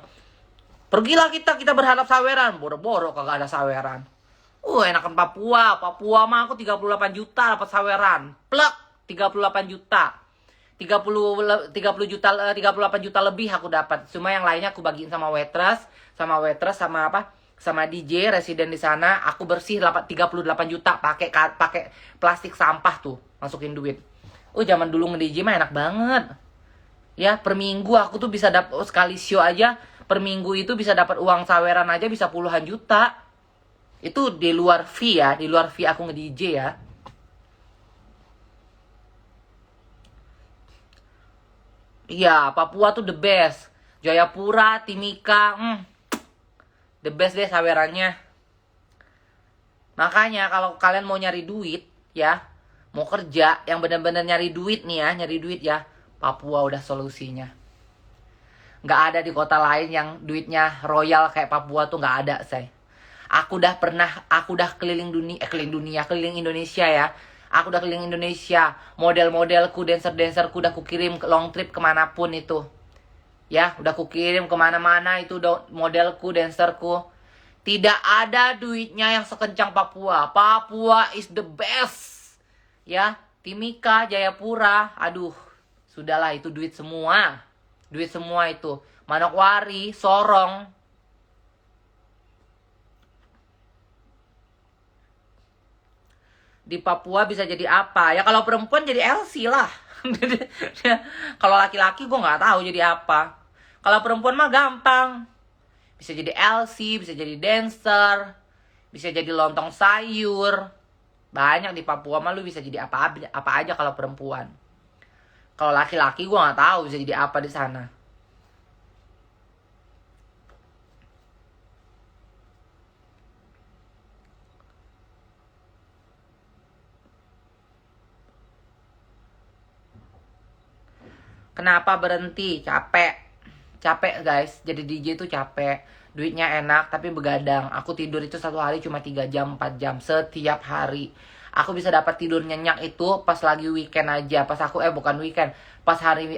Speaker 1: Pergilah kita berharap saweran, boro-boro kagak ada saweran. Enakan Papua mah aku 38 juta dapat saweran. Plek, 38 juta. 30 juta, 38 juta lebih aku dapat. Cuma yang lainnya aku bagiin sama waitress sama DJ residen di sana. Aku bersih 38 juta pakai plastik sampah tuh, masukin duit. Zaman dulu nge-DJ mah enak banget. Ya, per minggu aku tuh bisa dapat sekali show aja, per minggu itu bisa dapat uang saweran aja bisa puluhan juta. Itu di luar fee ya, di luar fee aku nge-DJ ya. Iya, Papua tuh the best. Jayapura, Timika, the best deh sawerannya. Makanya kalau kalian mau nyari duit ya, mau kerja yang benar-benar nyari duit ya, Papua udah solusinya. Nggak ada di kota lain yang duitnya royal kayak Papua tuh, nggak ada, say. Aku udah keliling Indonesia ya. Aku udah keliling Indonesia. Model-modelku, dancer-dancerku udah kukirim ke long trip kemanapun itu. Ya, udah kukirim kemana-mana itu modelku, dancerku. Tidak ada duitnya yang sekencang Papua. Papua is the best. Ya, Timika, Jayapura, aduh, sudahlah itu duit semua. Duit semua itu. Manokwari, Sorong. Di Papua bisa jadi apa? Ya kalau perempuan jadi LC lah. Kalau laki-laki gue nggak tahu jadi apa. Kalau perempuan mah gampang. Bisa jadi LC, bisa jadi dancer, bisa jadi lontong sayur. Banyak di Papua mah lu bisa jadi apa aja kalau perempuan. Kalau laki-laki gue nggak tahu bisa jadi apa di sana. Kenapa berhenti? Capek. Capek guys, jadi DJ itu capek. Duitnya enak tapi begadang. Aku tidur itu satu hari cuma 3 jam 4 jam setiap hari. Aku bisa dapat tidur nyenyak itu pas lagi weekend aja. Pas aku bukan weekend, pas hari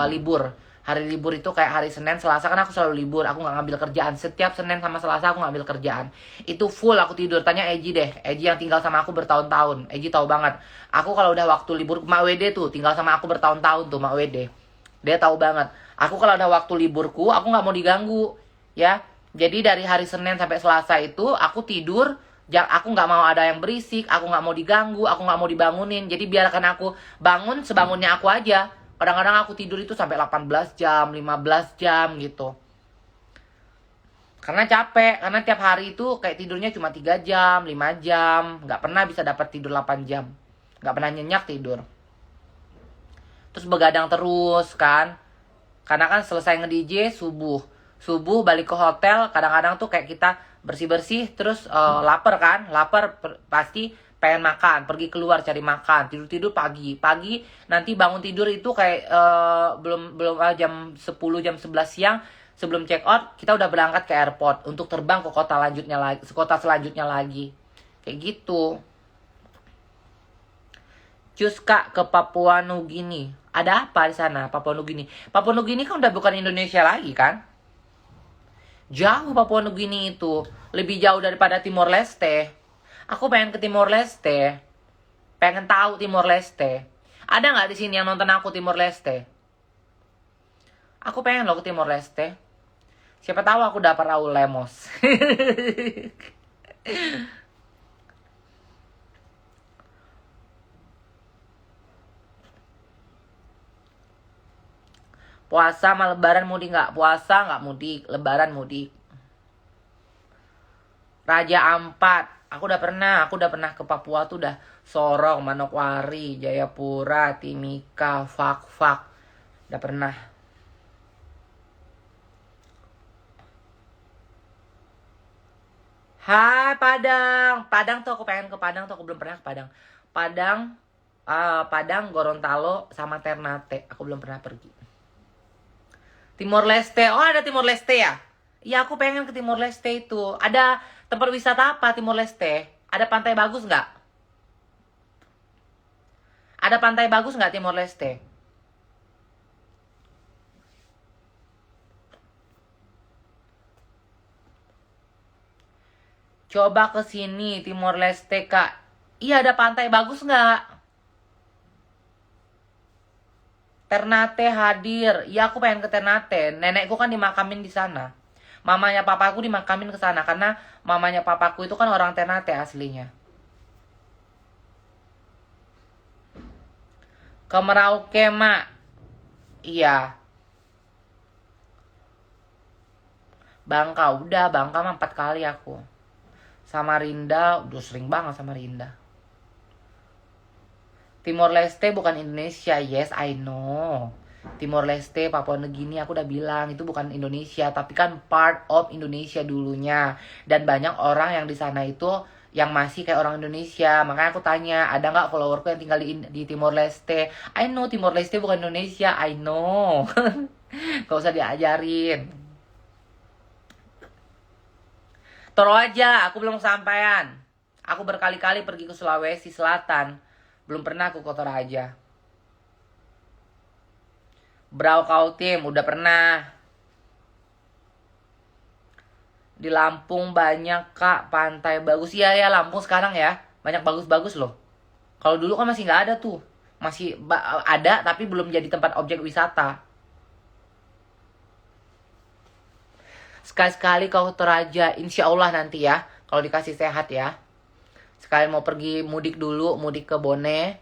Speaker 1: libur. Hari libur itu kayak hari Senin, Selasa, kan aku selalu libur. Aku nggak ngambil kerjaan. Setiap Senin sama Selasa aku ngambil kerjaan. Itu full aku tidur. Tanya Eji deh. Eji yang tinggal sama aku bertahun-tahun. Eji tahu banget. Aku kalau udah waktu libur, Mak Wede tuh tinggal sama aku bertahun-tahun tuh, Mak Wede. Dia tahu banget. Aku kalau ada waktu liburku, aku nggak mau diganggu, ya. Jadi dari hari Senin sampai Selasa itu aku tidur. Aku nggak mau ada yang berisik, aku nggak mau diganggu, aku nggak mau dibangunin. Jadi biarkan aku bangun sebangunnya aku aja. Kadang-kadang aku tidur itu sampai 18 jam, 15 jam gitu. Karena capek, karena tiap hari itu kayak tidurnya cuma 3 jam, 5 jam. Nggak pernah bisa dapat tidur 8 jam. Nggak pernah nyenyak tidur. Terus begadang terus kan. Karena kan selesai nge-DJ subuh. Subuh balik ke hotel, kadang-kadang tuh kayak kita bersih-bersih, terus lapar kan. Pasti pengen makan, pergi keluar cari makan, tidur pagi nanti bangun tidur itu kayak belum jam 10 jam 11 siang. Sebelum check out kita udah berangkat ke airport untuk terbang ke kota selanjutnya lagi kayak gitu. Cus Kak, ke Papua Nugini, ada apa di sana? Papua Nugini kan udah bukan Indonesia lagi kan? Jauh Papua Nugini itu, lebih jauh daripada Timor Leste. Aku pengen ke Timor Leste. Pengen tahu Timor Leste. Ada nggak di sini yang nonton aku Timor Leste? Aku pengen loh ke Timor Leste. Siapa tahu aku dapat Raul Lemos. Puasa sama lebaran mudik nggak? Puasa nggak mudik, lebaran mudik. Raja Ampat. Aku udah pernah ke Papua tuh udah Sorong, Manokwari, Jayapura, Timika, Fak. Udah pernah. Hai Padang. Padang tuh aku pengen ke Padang tuh, aku belum pernah ke Padang. Padang, Gorontalo sama Ternate. Aku belum pernah pergi. Timor Leste. Oh, ada Timor Leste ya? Iya, aku pengen ke Timor Leste itu. Ada tempat wisata apa Timor Leste? Ada pantai bagus nggak? Ada pantai bagus nggak Timor Leste? Coba ke sini Timor Leste, Kak. Iya, ada pantai bagus nggak? Ternate hadir. Iya, aku pengen ke Ternate. Nenekku kan dimakamin di sana. Mamanya papaku dimakamin ke sana karena mamanya papaku itu kan orang Ternate aslinya. Ke Merauke, Mak. Iya. Bangka, udah Bangka mah 4 kali aku. Samarinda, udah sering banget Samarinda. Timor Leste bukan Indonesia, yes I know. Timor Leste, Papua Nugini, aku udah bilang itu bukan Indonesia, tapi kan part of Indonesia dulunya. Dan banyak orang yang di sana itu yang masih kayak orang Indonesia. Makanya aku tanya, ada nggak followerku yang tinggal di Timor Leste? I know Timor Leste bukan Indonesia, I know. Gak usah diajarin. Toro aja, aku belum kesampaian. Aku berkali-kali pergi ke Sulawesi Selatan. Belum pernah aku ke Toraja. Brau Kautim, udah pernah. Di Lampung banyak Kak pantai bagus. Iya ya, Lampung sekarang ya banyak bagus-bagus loh. Kalau dulu kan masih nggak ada tuh. Masih ada tapi belum jadi tempat objek wisata. Sekali-sekali kau Toraja, insya Allah nanti ya. Kalau dikasih sehat ya. Sekalian mau pergi mudik dulu, mudik ke Bone,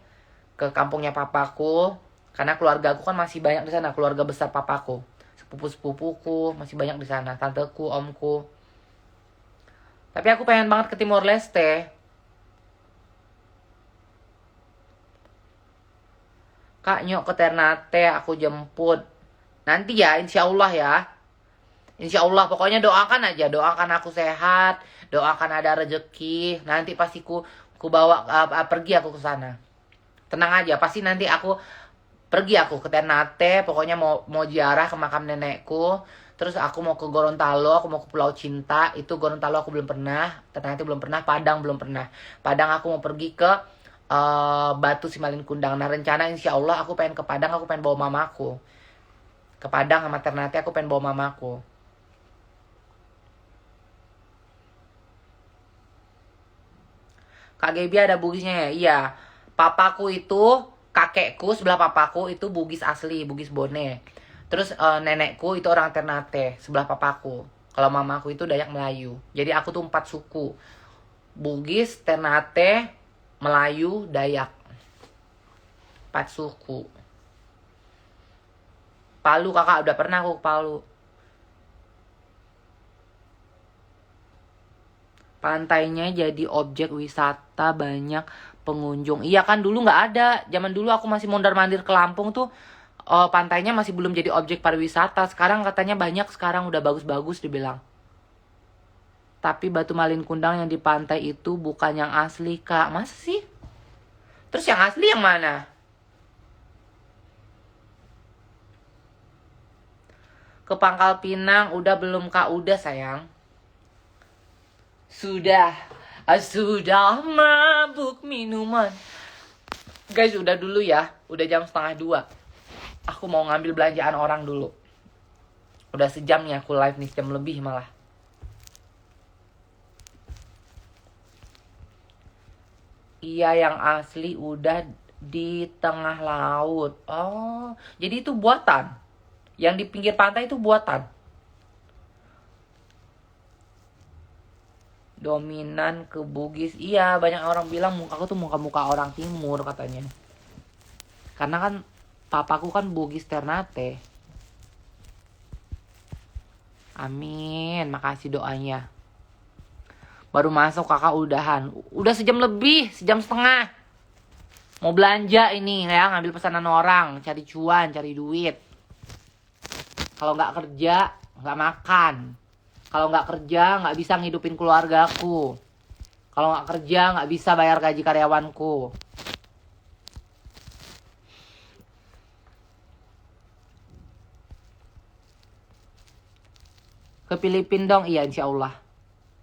Speaker 1: ke kampungnya papaku. Karena keluarga aku kan masih banyak di sana, keluarga besar papaku. Sepupu-sepupuku masih banyak di sana, tanteku, omku. Tapi aku pengen banget ke Timor Leste. Kak Nyok ke Ternate, aku jemput. Nanti ya, insya Allah ya. Insya Allah, pokoknya doakan aja. Doakan aku sehat, doakan ada rezeki. Nanti pasti ku bawa pergi aku ke sana. Tenang aja, pasti nanti aku Pergi aku ke Ternate, pokoknya mau ziarah ke makam nenekku. Terus aku mau ke Gorontalo, aku mau ke Pulau Cinta. Itu Gorontalo aku belum pernah, Ternate belum pernah, Padang belum pernah. Padang aku mau pergi ke Batu Simalin Kundang. Nah rencana insya Allah aku pengen ke Padang, aku pengen bawa mamaku. Ke Padang sama Ternate aku pengen bawa mamaku. Kak Gebi ada Bugisnya ya? Iya. Papaku itu, kakekku sebelah papaku itu Bugis asli, Bugis Bone. Terus nenekku itu orang Ternate, sebelah papaku. Kalau mamaku itu Dayak Melayu. Jadi aku tuh 4 suku. Bugis, Ternate, Melayu, Dayak. 4 suku. Palu kakak, udah pernah aku ke Palu. Pantainya jadi objek wisata, banyak pengunjung. Iya kan dulu nggak ada. Zaman dulu aku masih mondar-mandir ke Lampung tuh, pantainya masih belum jadi objek pariwisata. Sekarang katanya banyak, sekarang udah bagus-bagus dibilang. Tapi Batu Malin Kundang yang di pantai itu bukan yang asli, Kak. Masa sih? Terus yang asli yang mana? Ke Pangkal Pinang udah belum, Kak? Udah sayang. Sudah mabuk minuman. Guys, udah dulu ya. Udah jam 1:30. Aku mau ngambil belanjaan orang dulu. Udah sejam nih aku live nih, jam lebih malah. Iya, yang asli udah di tengah laut. Oh, jadi itu buatan. Yang di pinggir pantai itu buatan. Dominan ke Bugis. Iya, banyak orang bilang mukaku tuh muka-muka orang timur katanya. Karena kan papaku kan Bugis Ternate. Amin, makasih doanya. Baru masuk kakak udahan. Udah sejam lebih, sejam setengah. Mau belanja ini ya, ngambil pesanan orang, cari cuan, cari duit. Kalau nggak kerja, nggak makan. Kalau nggak kerja, nggak bisa ngidupin keluargaku. Kalau nggak kerja, nggak bisa bayar gaji karyawanku. Ke Filipina dong, iya insya Allah.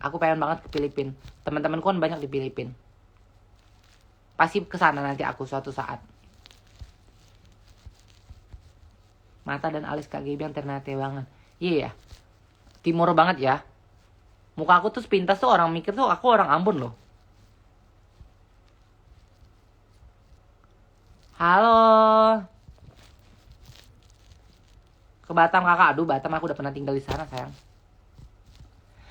Speaker 1: Aku pengen banget ke Filipina. Teman-temanku kan banyak di Filipina. Pasti kesana nanti aku suatu saat. Mata dan alis Kak Gaby yang Ternate banget. Iya ya. Timur banget ya. Muka aku tuh sepintas tuh orang mikir tuh aku orang Ambon loh. Halo. Ke Batam kakak. Aduh Batam aku udah pernah tinggal di sana sayang.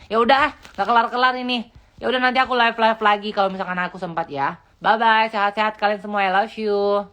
Speaker 1: Ya udah, nggak kelar-kelar ini. Ya udah nanti aku live lagi kalau misalkan aku sempat ya. Bye bye, sehat-sehat kalian semua. I love you.